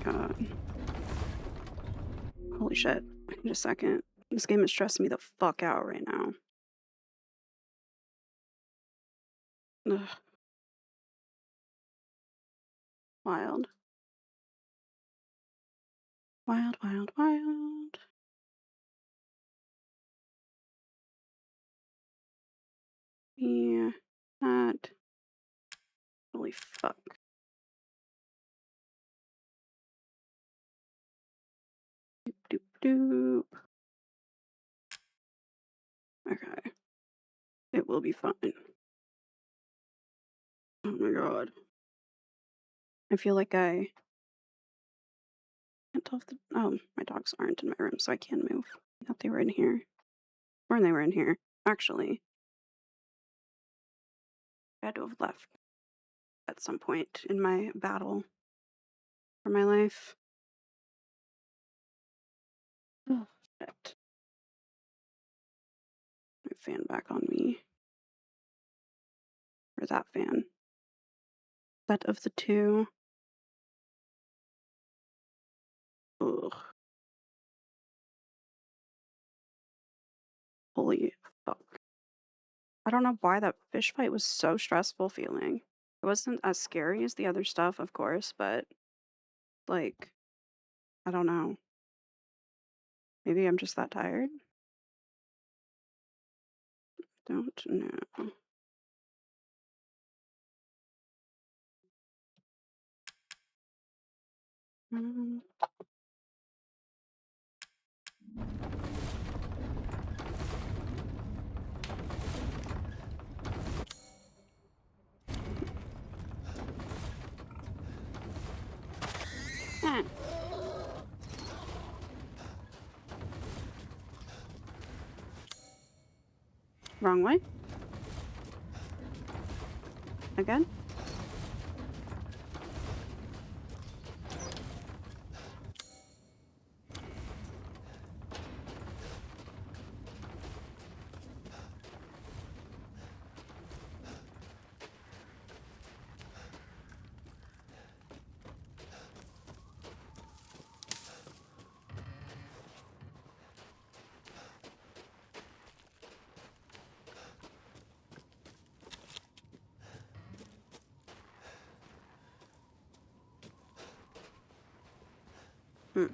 God. Holy shit. I need a second. This game is stressing me the fuck out right now. Ugh. Wild. Wild, wild, wild. Yeah. That. Holy fuck. Doop, doop, doop. Okay. It will be fine. Oh my god. I feel like I can't tell if the. Oh, my dogs aren't in my room, so I can move. I thought they were in here. Or they were in here. Actually, I had to have left at some point in my battle for my life. Oh, shit. My fan back on me. Where's that fan? Set of the two. Ugh. Holy fuck. I don't know why that fish fight was so stressful feeling. It wasn't as scary as the other stuff, of course, but like, I don't know. Maybe I'm just that tired? Don't know. Mm. Eh. Wrong way? Again? Hmm.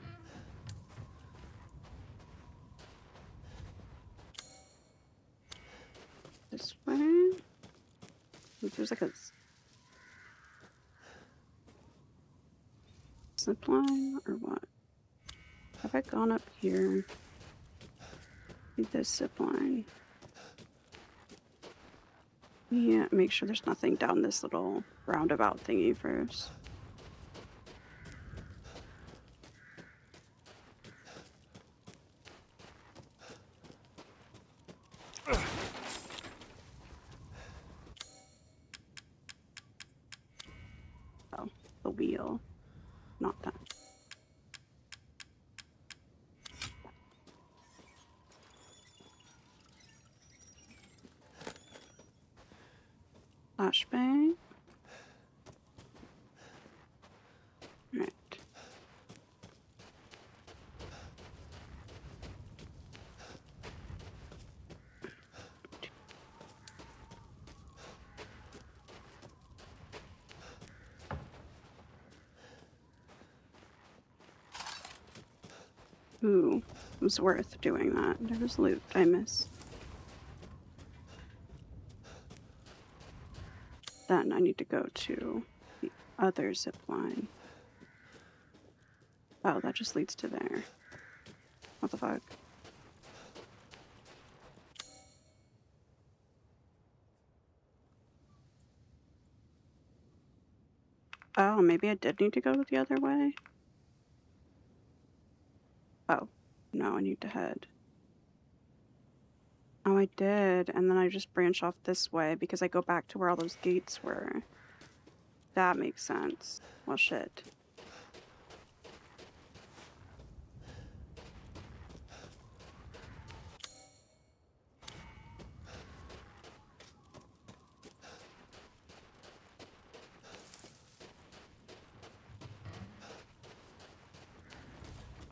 This way? There's like a zip line or what? Have I gone up here? Need this zip line. Yeah, make sure there's nothing down this little roundabout thingy first. Oh, the wheel. Not that. Flashbang. Right. Ooh, it was worth doing that. There was loot I missed. Then I need to go to the other zip line. Oh, that just leads to there. What the fuck? Oh, maybe I did need to go the other way? Oh, no, I need to head. Oh, I did, and then I just branch off this way because I go back to where all those gates were. That makes sense. Well, shit.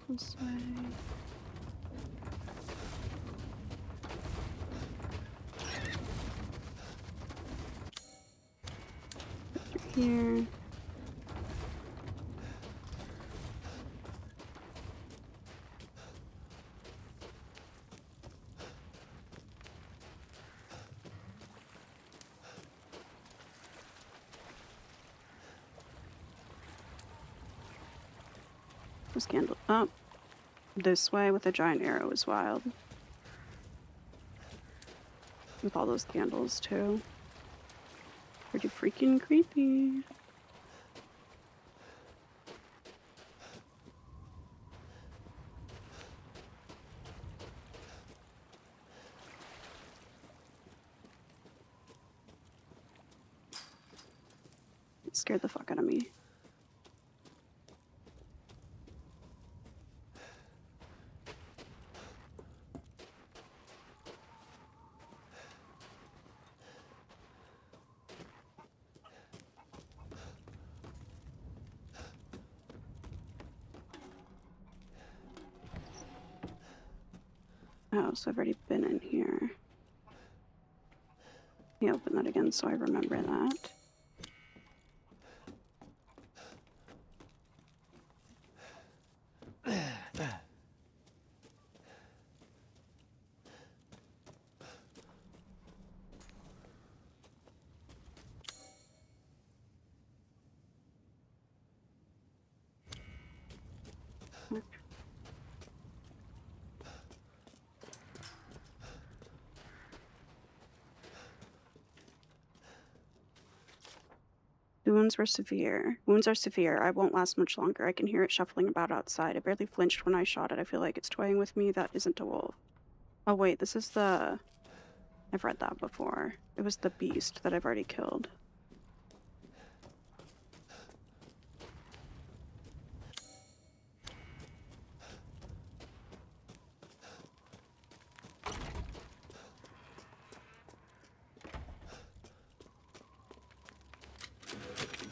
This way. Through here. This candle up. This way with a giant arrow is wild. With all those candles, too. Pretty freaking creepy. It scared the fuck out of me. Oh, so I've already been in here. Let me open that again so I remember that. The wounds were severe. Wounds are severe. I won't last much longer. I can hear it shuffling about outside. I barely flinched when I shot it. I feel like it's toying with me. That isn't a wolf. Oh wait, this is the... I've read that before. It was the beast that I've already killed.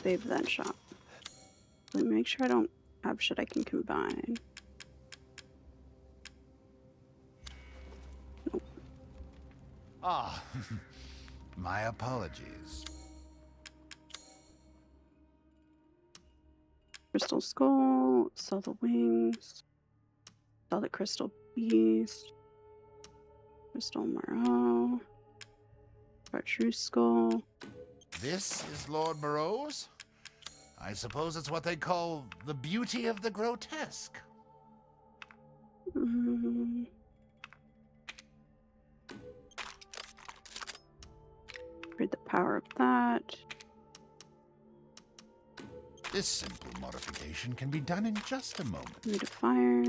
Save that shot. Let me make sure I don't have shit I can combine. Nope. Ah, my apologies. Crystal skull, sell the wings, sell the crystal beast, crystal Moreau, chartreuse skull. This is Lord Moreau's? I suppose it's what they call the beauty of the grotesque. Read the power of that. This simple modification can be done in just a moment. Rate of fire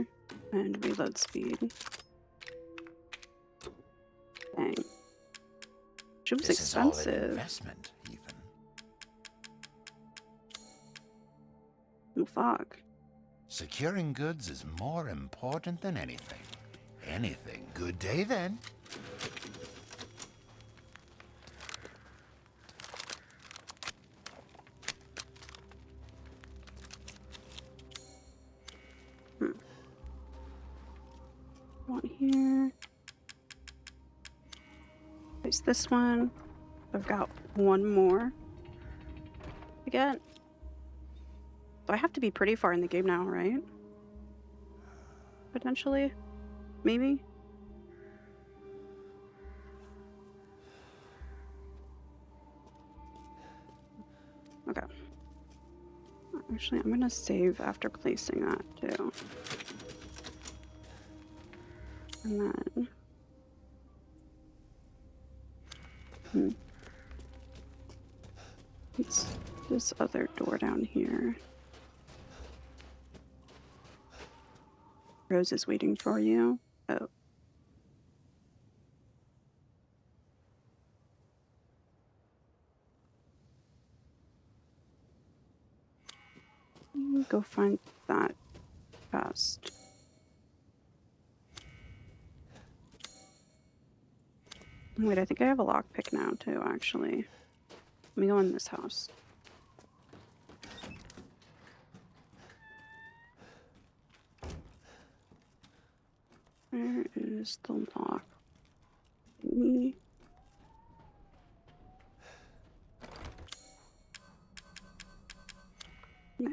and reload speed. Dang. She was This is all an expensive. investment, even. Oh, fuck. Securing goods is more important than anything. Anything. Good day, then. One here. Place this one. I've got one more to get. So I have to be pretty far in the game now, right? Potentially? Maybe? Okay. Actually, I'm gonna save after placing that too. And then... It's this other door down here. Rose is waiting for you. Oh. Go find that chest. Wait, I think I have a lockpick now too, actually. Let me go in this house. Where is the lock? Me. There.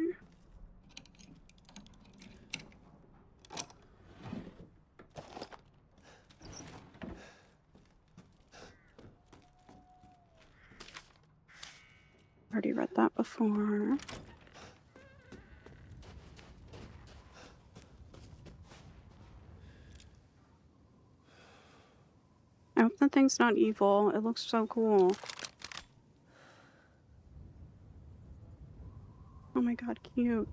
Already read that before. I hope that thing's not evil. It looks so cool. Oh my god, cute.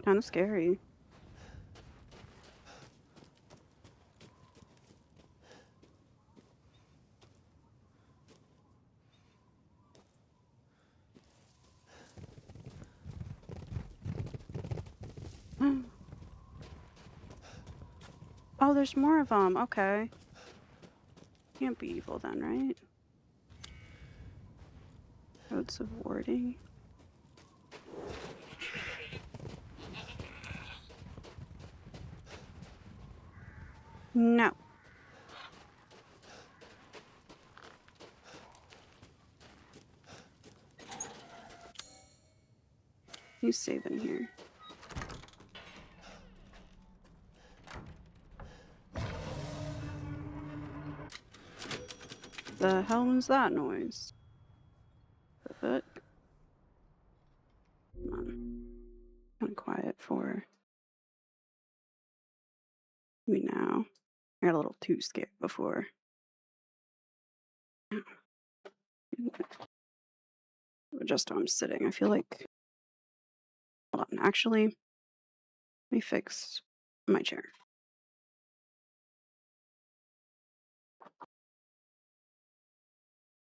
Kind of scary. Oh, there's more of them. Okay. Can't be evil then, right? Codes of warding. No. You save in here. The hell was that noise? The book? Come on. Kind of quiet for me now. I got a little too scared before. Just how I'm sitting. I feel like. Hold on. Actually, let me fix my chair.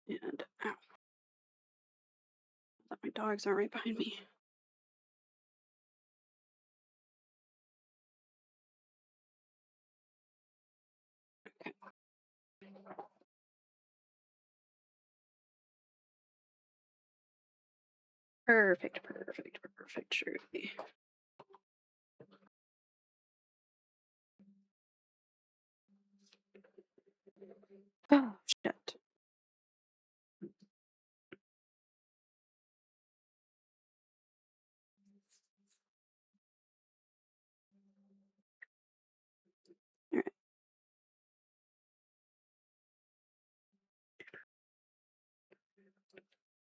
And ow. That my dogs aren't right behind me. Okay. Perfect, surely. Oh, shit. Alright.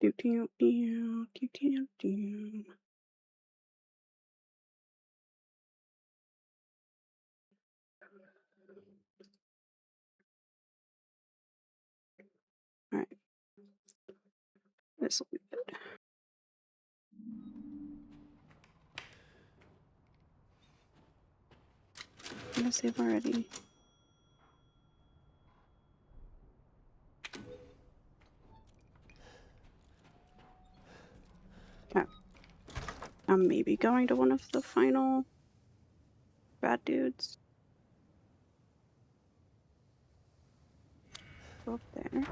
Do do do do do do. Alright. This will be good. I'm gonna save already. Okay. I'm maybe going to one of the final bad dudes. Go up there.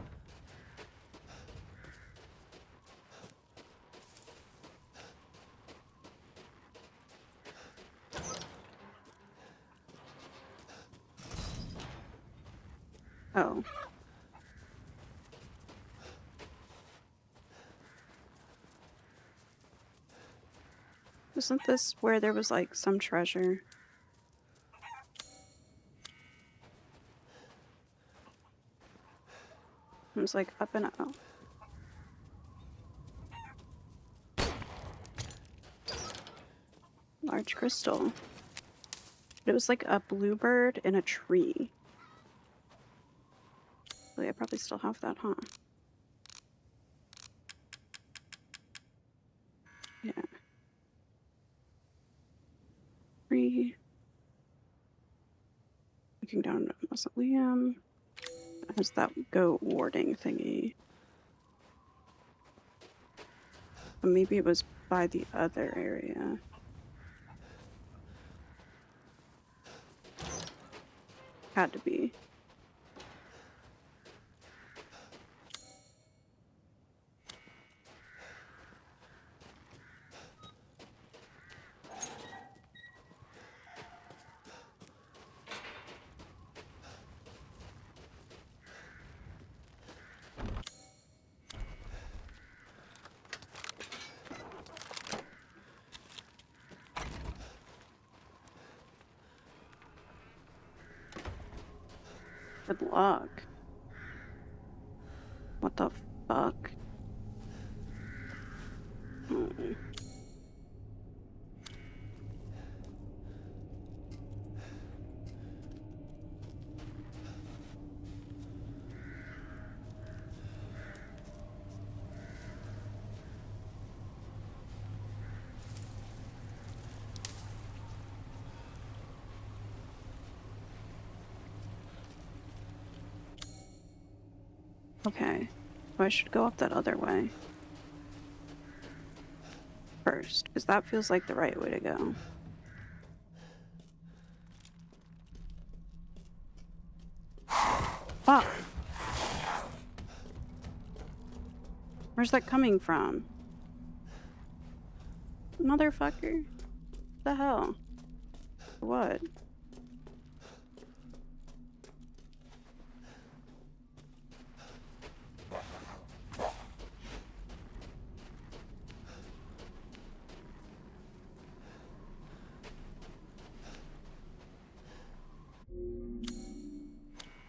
Oh. Isn't this where there was like some treasure? It was like up and up. Oh. Large crystal. But it was like a bluebird in a tree. Well, I probably still have that, huh? Yeah. 3. Looking down at Mausoleum. Has that goat warding thingy. But maybe it was by the other area. Had to be. Good luck. What the fuck? Oh. Okay. So I should go up that other way. First, because that feels like the right way to go. Where's that coming from? Motherfucker. What the hell? What?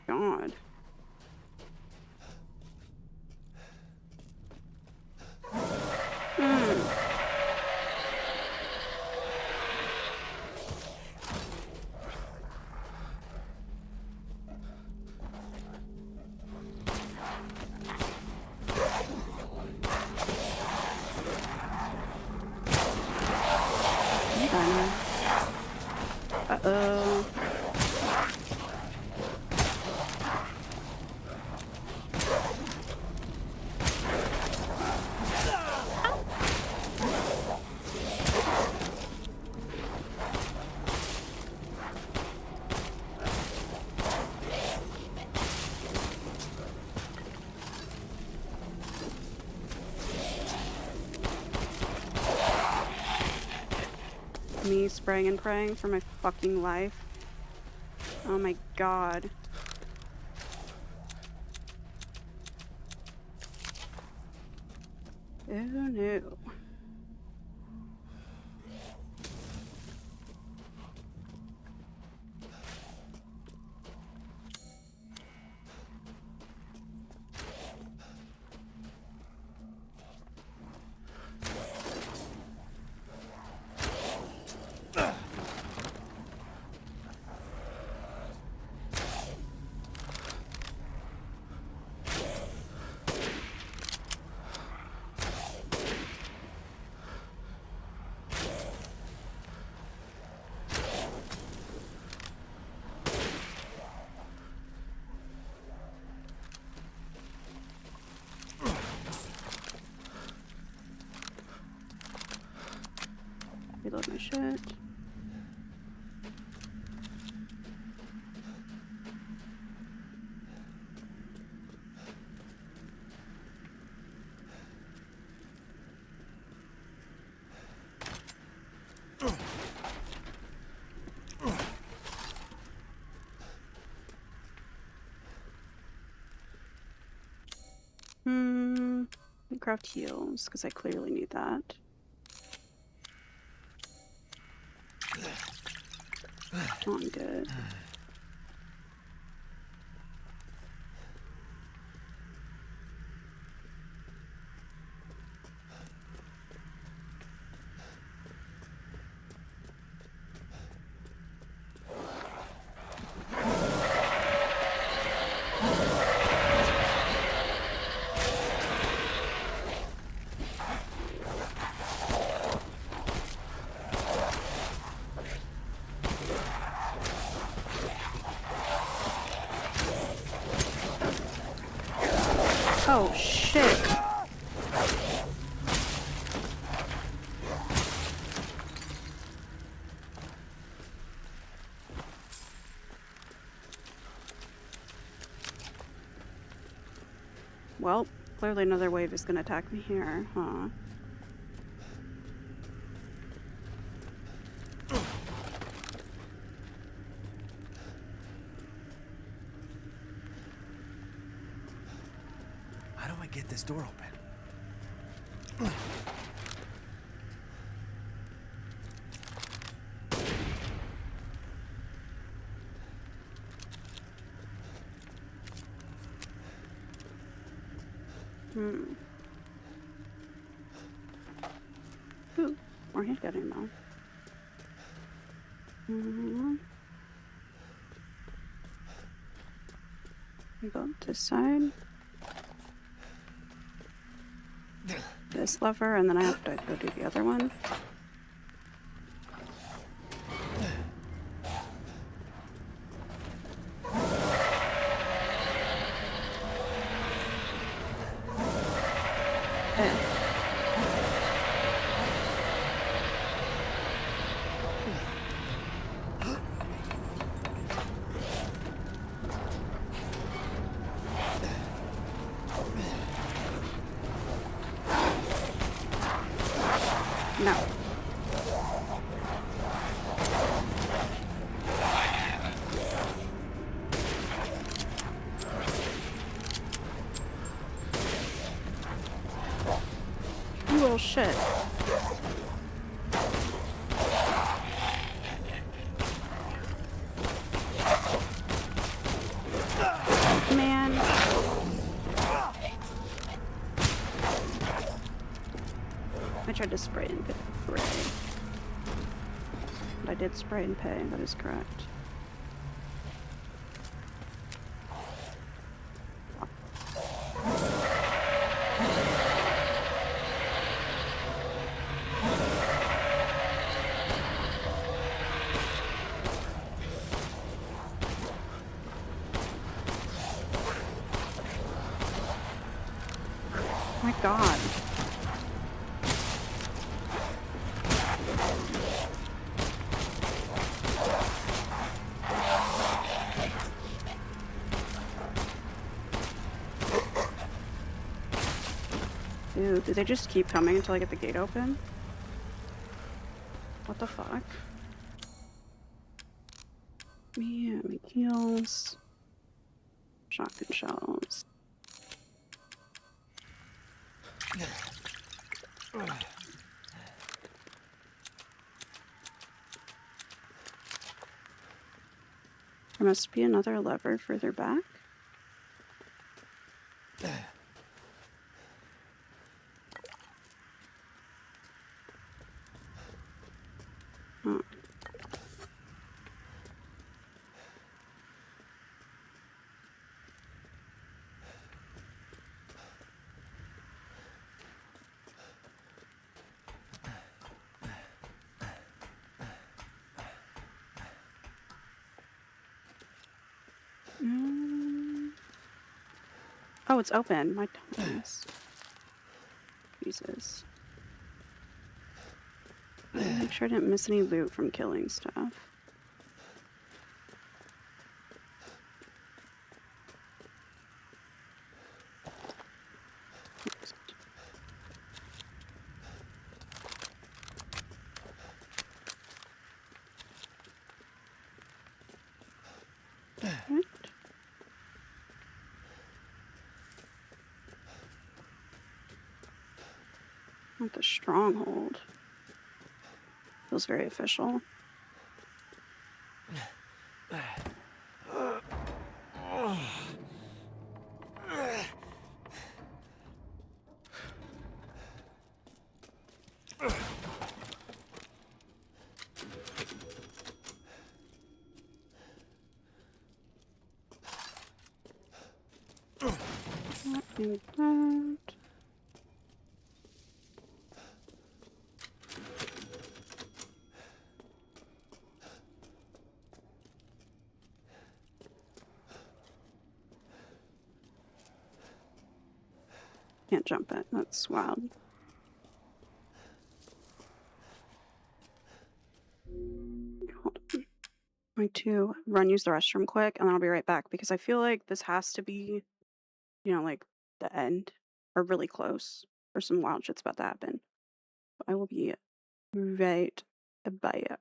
God. Uh-oh. Me spraying and praying for my fucking life. Oh my god. Oh no. Reload my shit. Craft heals, because I clearly need that. Oh, I'm good. Oh, shit. Well, clearly another wave is gonna attack me here, huh? How do I get this door open? Ooh, more handgun ammo. We go this side. This lever, and then I have to go do the other one. No. You little shit. Man. I tried to spray and pray. But I did spray and pay, that is correct. My God. Dude, did they just keep coming until I get the gate open? What the fuck? Man, heals. Shotgun shells. There must be another lever further back. Huh. Oh, it's open. My dumbass. Jesus. Make sure I didn't miss any loot from killing stuff. What? Not the stronghold. Feels very official. Not in that. Can't jump it. That's wild. Hold on. Going to run use the restroom quick and then I'll be right back because I feel like this has to be, you know, like the end or really close or some wild shit's about to happen. I will be right back.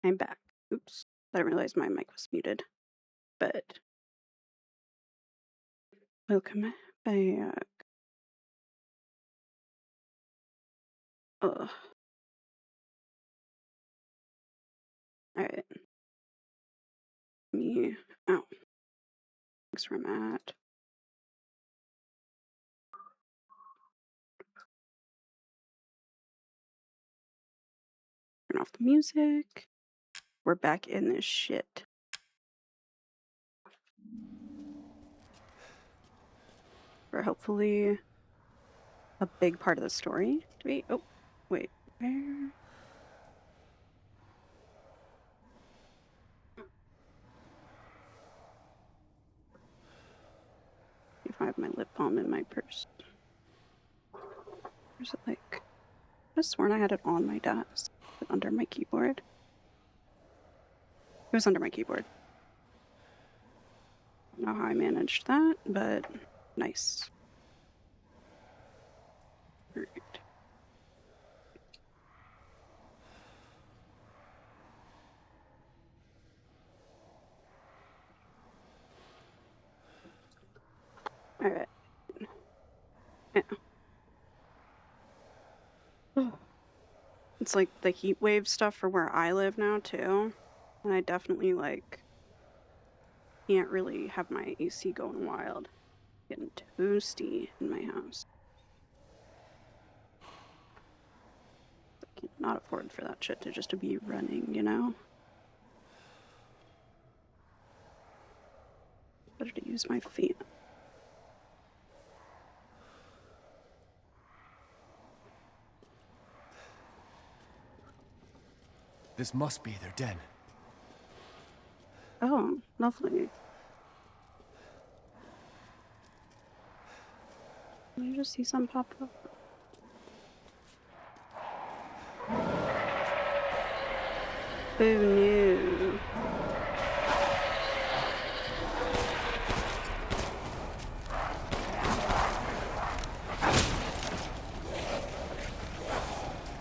I'm back. Oops. I didn't realize my mic was muted. But welcome back. Ugh. Alright. Me. Oh. Thanks where I'm at. Turn off the music. We're back in this shit. For hopefully a big part of the story to be. Oh, wait. Where? If I have my lip balm in my purse. Where's it like? I could have sworn I had it on my desk, but under my keyboard. It was under my keyboard. I don't know how I managed that, but nice. Alright. Alright. Yeah. Oh. It's like the heat wave stuff for where I live now too. And I definitely like can't really have my AC going wild. Getting toasty in my house. I cannot afford for that shit to just to be running, you know? Better to use my fan. This must be their den. Oh, lovely. Did you just see some pop up? Oh no.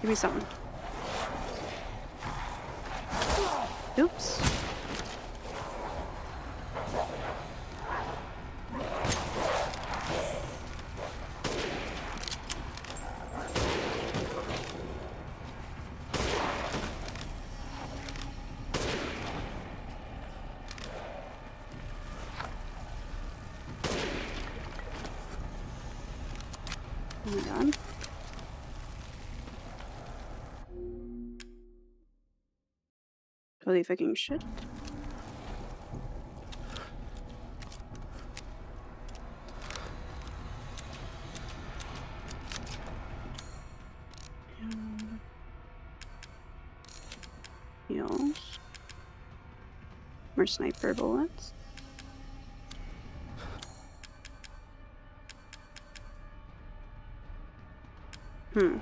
Give me something. Oops. Oh my god. Holy fucking shit. Heals. More sniper bullets. Okay.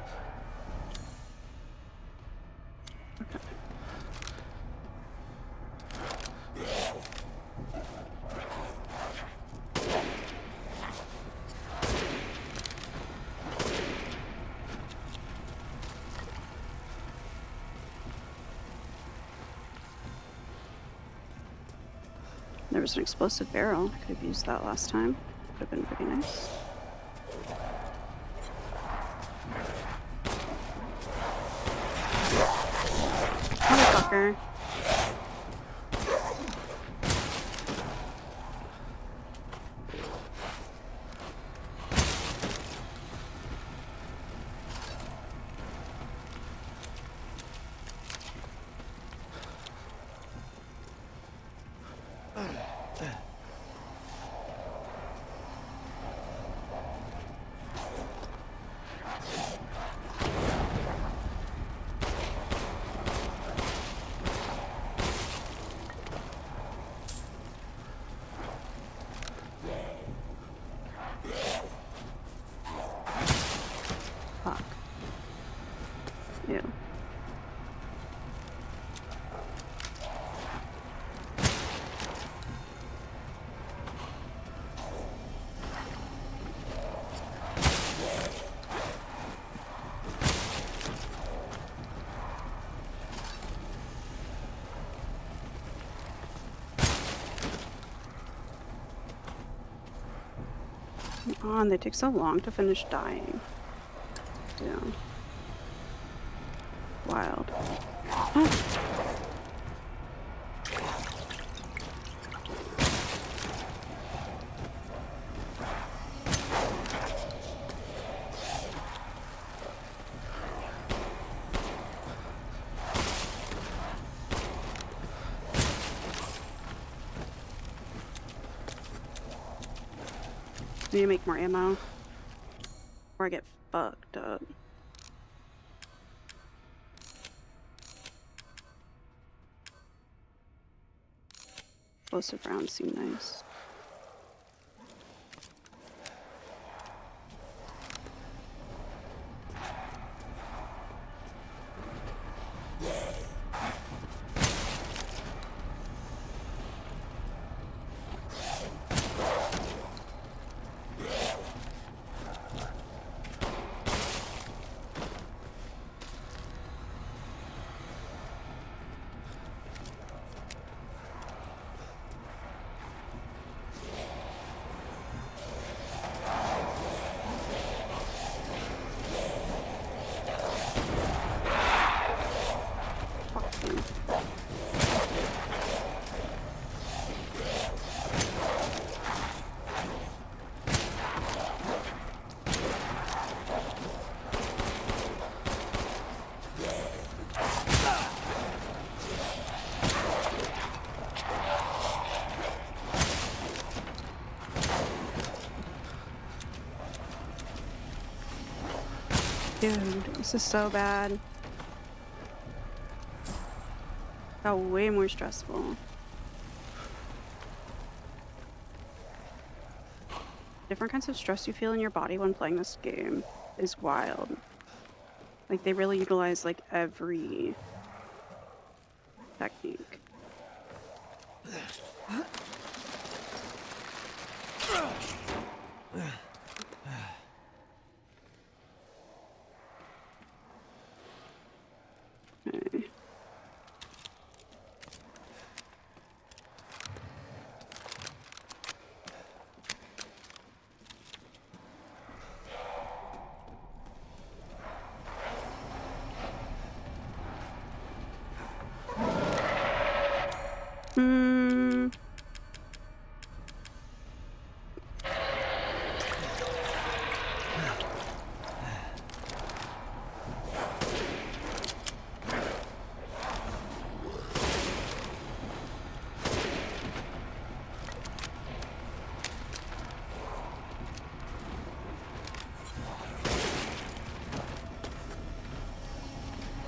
There was an explosive barrel. I could have used that last time. Would have been pretty nice. Motherfucker. Fuck. Ew. on, they take so long to finish dying. Yeah. Wild. Need to make more ammo. Or I get fucked up. Explosive rounds seem nice. Dude, this is so bad. Got way more stressful. Different kinds of stress you feel in your body when playing this game is wild. Like, they really utilize, like, every technique. Okay.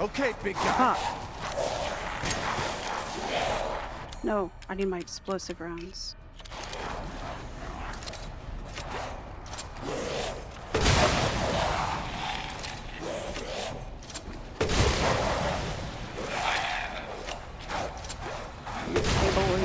Okay, big guy. Fuck. No, I need my explosive rounds. Hey, boy.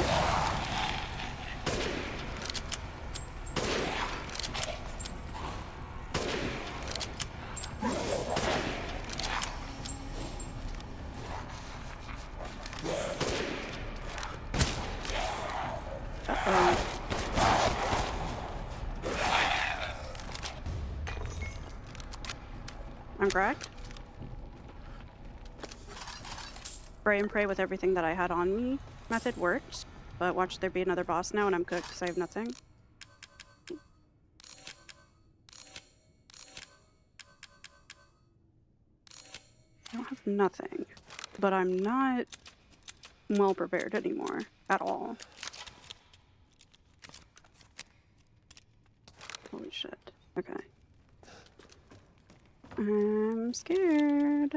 I'm correct. Spray and pray with everything that I had on me method worked, but watch there be another boss now and I'm cooked because I have nothing. I don't have nothing, but I'm not well prepared anymore at all. Holy shit. Okay. I'm scared.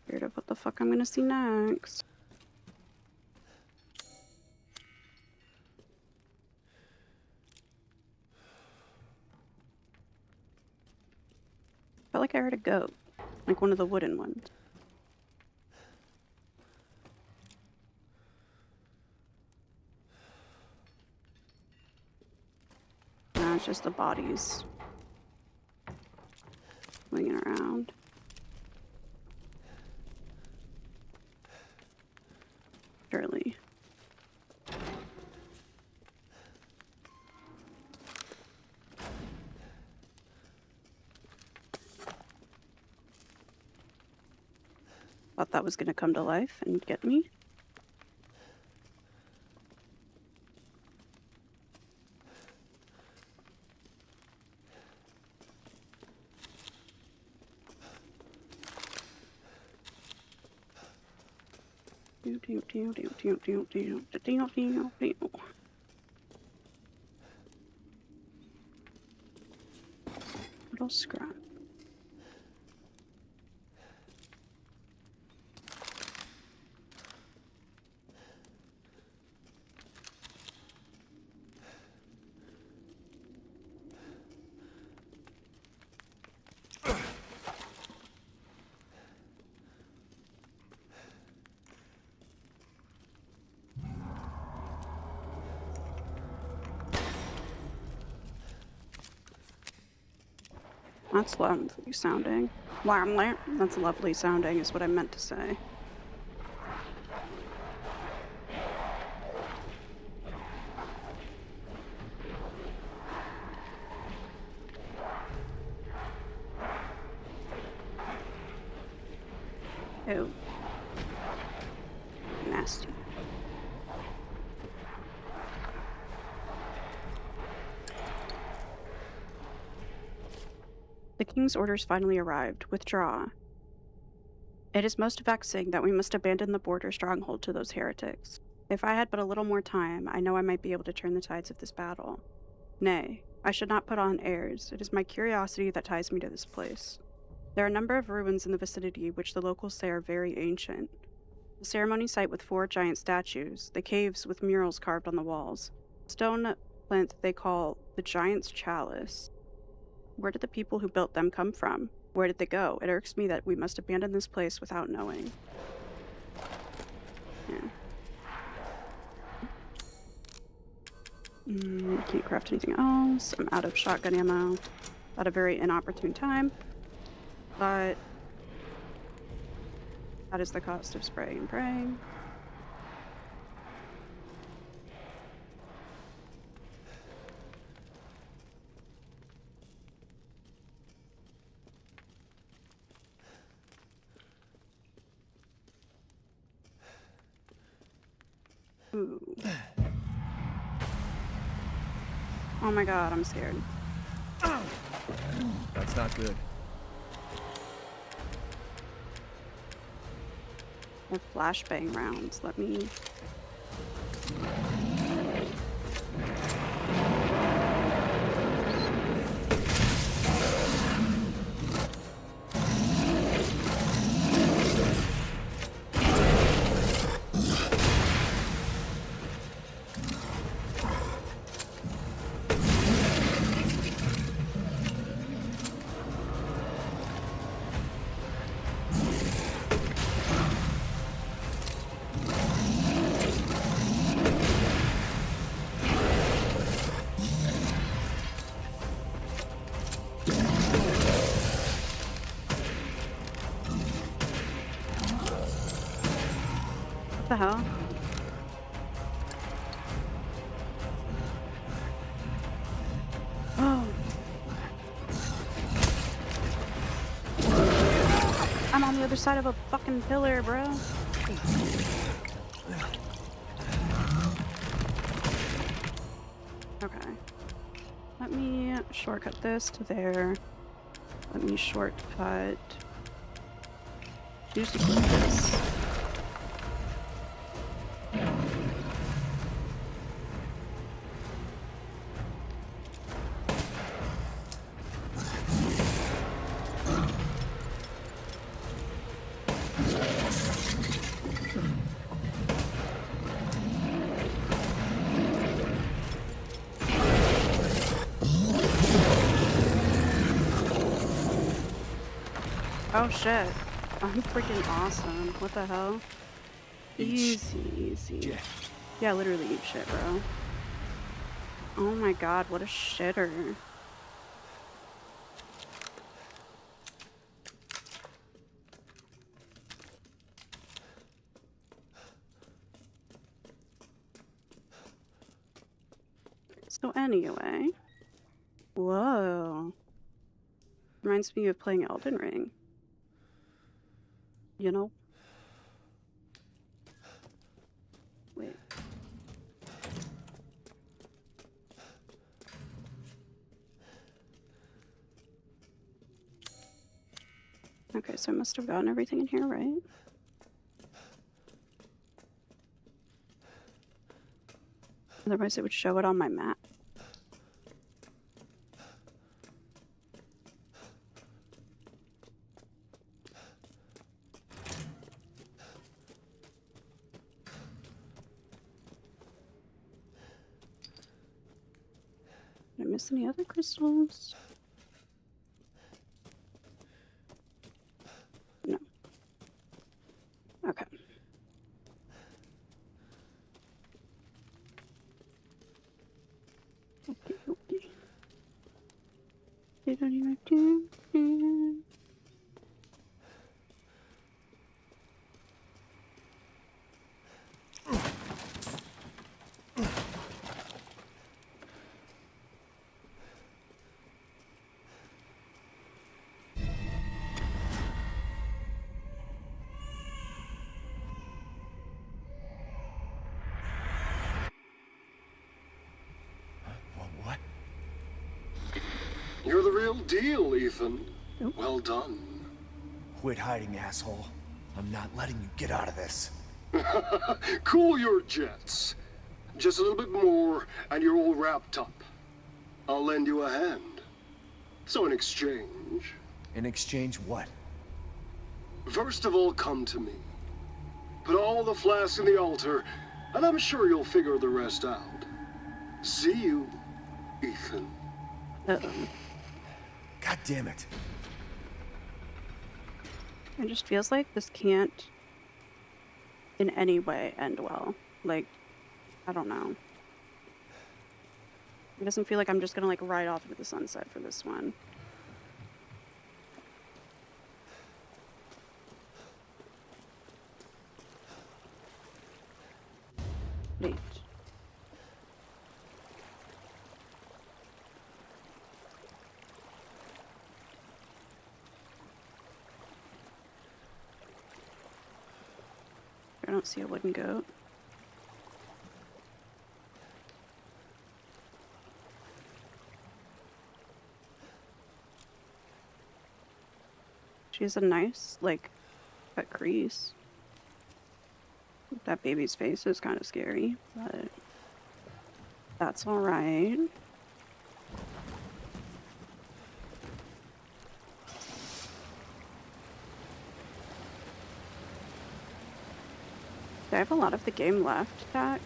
Scared of what the fuck I'm gonna see next. Felt like I heard a goat. Like one of the wooden ones. No, it's just the bodies swinging around. Surely. Thought that was gonna come to life and get me. Little scrap. That's lovely sounding. That's lovely sounding is what I meant to say. Ew. Nasty. The king's orders finally arrived. Withdraw. It is most vexing that we must abandon the border stronghold to those heretics. If I had but a little more time, I know I might be able to turn the tides of this battle. Nay, I should not put on airs. It is my curiosity that ties me to this place. There are a number of ruins in the vicinity which the locals say are very ancient. The ceremony site with 4 giant statues, the caves with murals carved on the walls, stone plinth they call the Giant's Chalice. Where did the people who built them come from? Where did they go? It irks me that we must abandon this place without knowing. Yeah. Can't craft anything else. I'm out of shotgun ammo at a very inopportune time. But that is the cost of spraying and praying. Ooh. Oh my god, I'm scared. That's not good. They're flashbang rounds. Let me... What the hell? Oh. I'm on the other side of a fucking pillar, bro. Okay. Let me shortcut this to there. Let me shortcut. Juicy this. Oh shit. I'm freaking awesome. What the hell? Easy. Yeah, literally eat shit, bro. Oh my god, what a shitter. So anyway. Whoa. Reminds me of playing Elden Ring. You know? wait. Okay, so I must have gotten everything in here, right? Otherwise it would show it on my map. Did I miss any other crystals? No. Okay. Okay, okay. They don't even do. What? You're the real deal, Ethan. Nope. Well done. Quit hiding, asshole. I'm not letting you get out of this. Cool your jets. Just a little bit more, and you're all wrapped up. I'll lend you a hand. So in exchange, In exchange, what? first of all, come to me. Put all the flasks in the altar, and I'm sure you'll figure the rest out. See you, Ethan. Uh-oh. God damn it. It just feels like this can't in any way end well. Like, I don't know. It doesn't feel like I'm just gonna like ride off into the sunset for this one. Wait. I don't see a wooden goat. She has a nice, like, cut crease. That baby's face is kind of scary, but that's alright. Do I have a lot of the game left, Jack?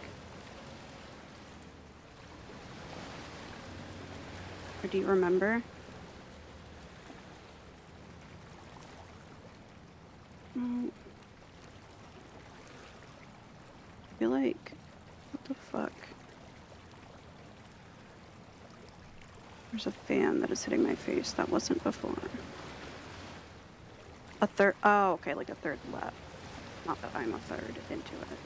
Or do you remember? I feel like... What the fuck? There's a fan that is hitting my face. That wasn't before. A third... Oh, okay, like a third left. Not that I'm a third into it.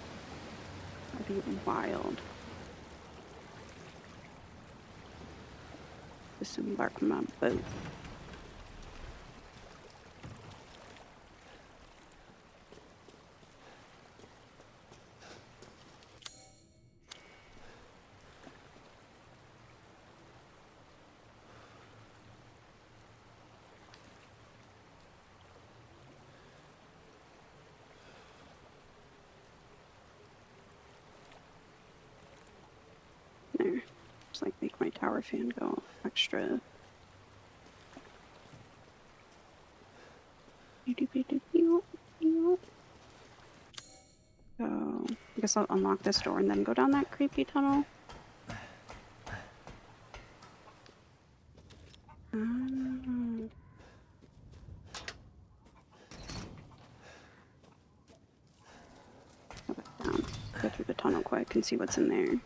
That'd be wild. Disembark my boat. There. Just like make my tower fan go extra. So, I guess I'll unlock this door and then go down that creepy tunnel. Go back down. Go through the tunnel quick and see what's in there.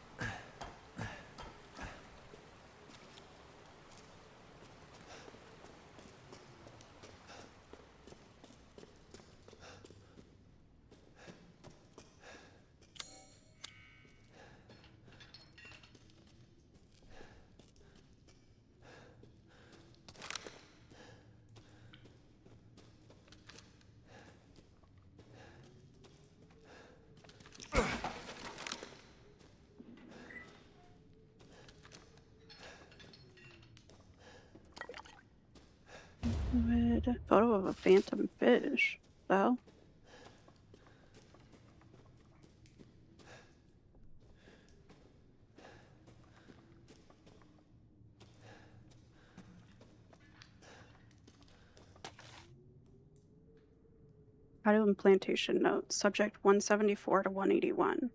weird. Photo of a phantom fish. Well. Audio implantation notes. Subject 174 to 181.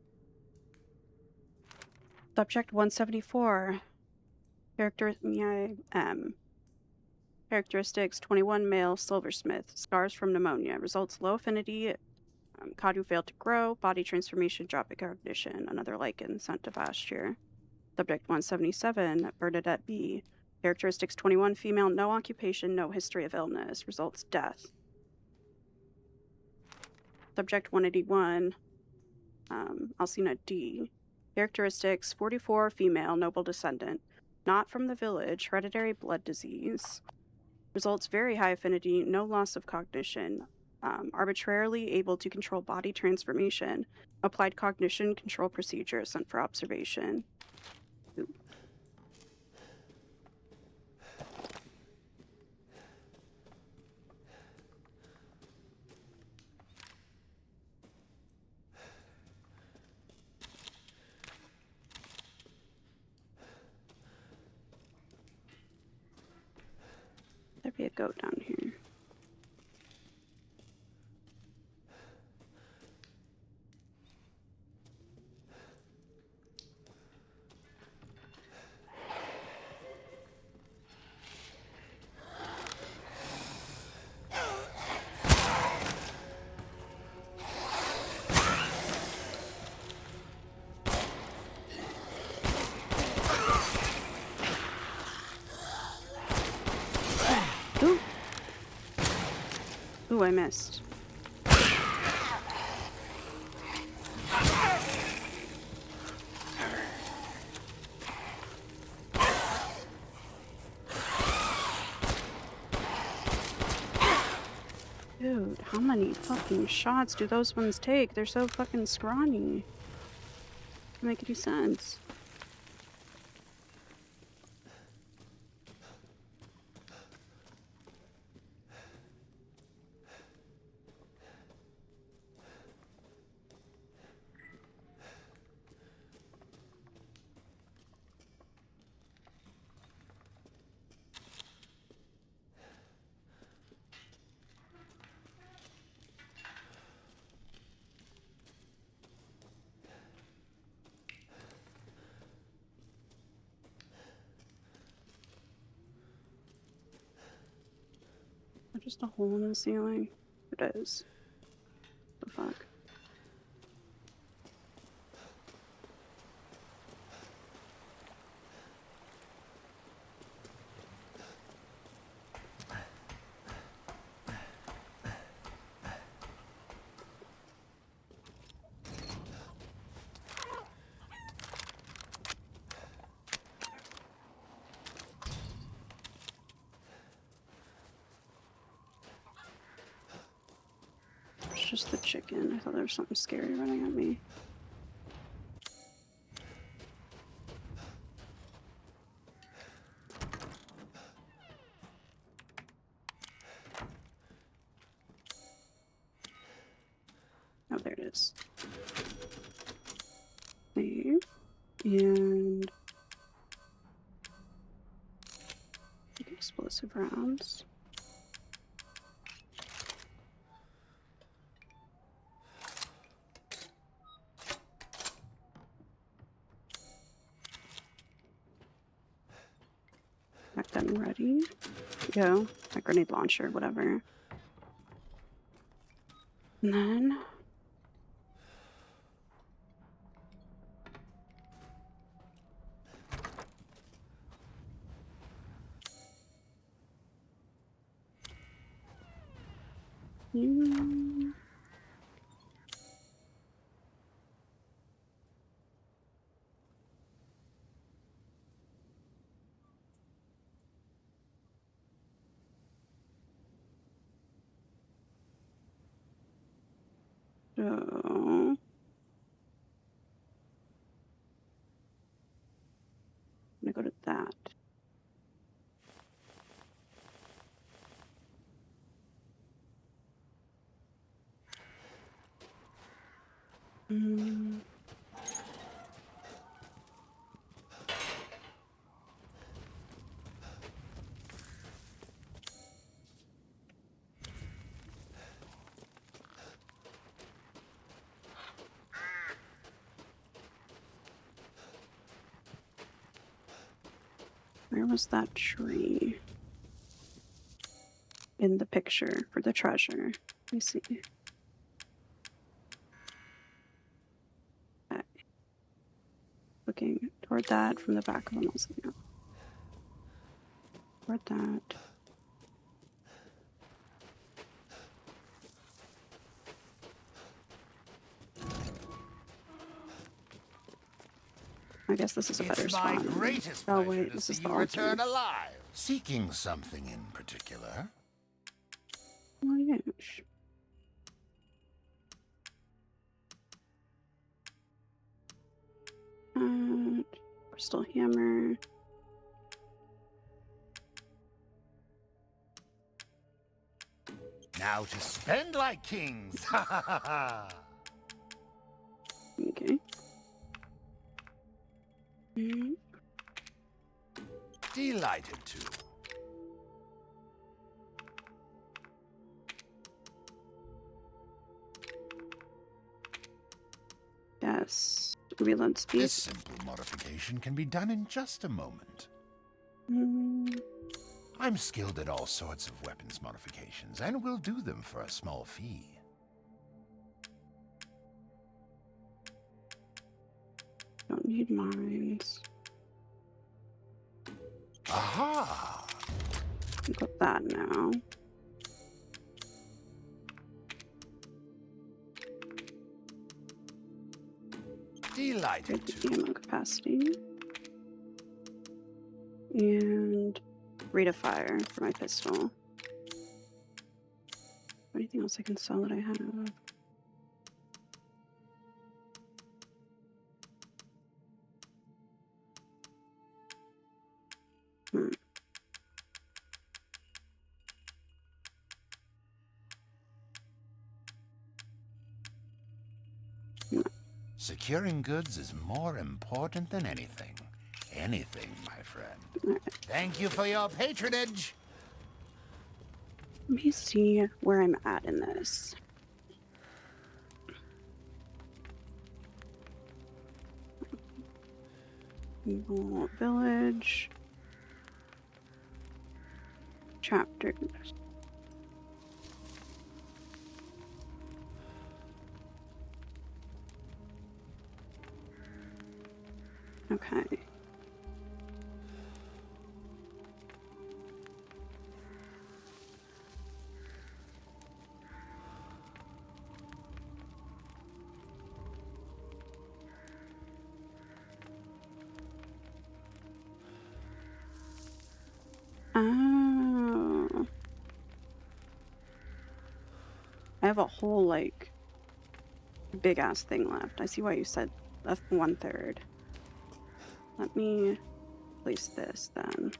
Subject 174. Characteristics 21 male silversmith. Scars from pneumonia. Results low affinity. Kadu failed to grow. Body transformation. Drop in cognition. Another lichen sent to pasture. Subject 177. Bernadette B. Characteristics 21 female. No occupation. No history of illness. Results death. Subject 181. Alcina D. Characteristics 44 female. Noble descendant. Not from the village. Hereditary blood disease. Results very high affinity. No loss of cognition. Arbitrarily able to control body transformation. Applied cognition control procedure sent for observation. Ooh. There'd be a goat down here. Ooh. Ooh, I missed. Dude, how many fucking shots do those ones take? They're so fucking scrawny. Doesn't make any sense. Just a hole in the ceiling? It is. The fuck? Just the chicken. I thought there was something scary running at me. Oh, there it is. Save. And explosive rounds. Gun ready. Go. A grenade launcher, whatever. And then so I'm gonna go to that. Mm. Where was that tree in the picture for the treasure? Let me see. Okay. Looking toward that from the back of the mausoleum. Toward that. I guess this is a better It's my spawn. greatest Oh pleasure wait, to this see is the you altar. return alive. Seeking something in particular? Oh yes. Crystal hammer. Now to spend like kings. Ha ha ha ha. Okay. Mm, Delighted to. yes. Reload speed. This simple modification can be done in just a moment. Mm, I'm skilled at all sorts of weapons modifications, and will do them for a small fee. don't need mines. Aha! Got that now. Delighted Get the to. ammo capacity. And rate of fire for my pistol. Anything else I can sell that I have? Hmm. Securing goods is more important than anything. Anything, my friend. Alright. Thank you for your patronage. Let me see where I'm at in this. Evil Village. Chapters. Okay. Oh. I have a whole, like, big ass thing left. I see why you said 1/3. Let me place this then.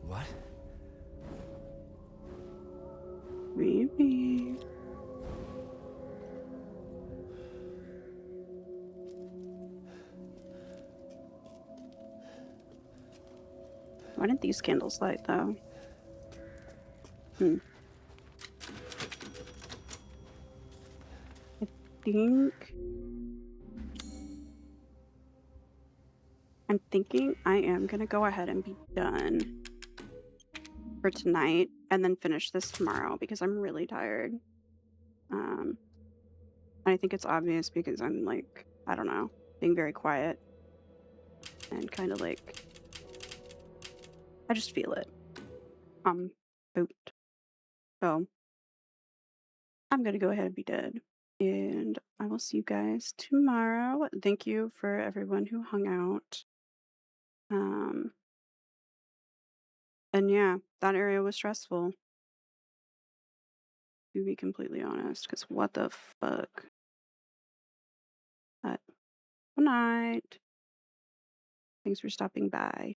What? Maybe. Why didn't these candles light though? Think I'm thinking I am gonna go ahead and be done for tonight and then finish this tomorrow because I'm really tired. I think it's obvious because I'm like, I don't know, being very quiet and kind of like I just feel it. Boot. So I'm gonna go ahead and be dead. And I will see you guys tomorrow. Thank you for everyone who hung out. And yeah, that area was stressful, to be completely honest, because what the fuck? But Good night. Thanks for stopping by.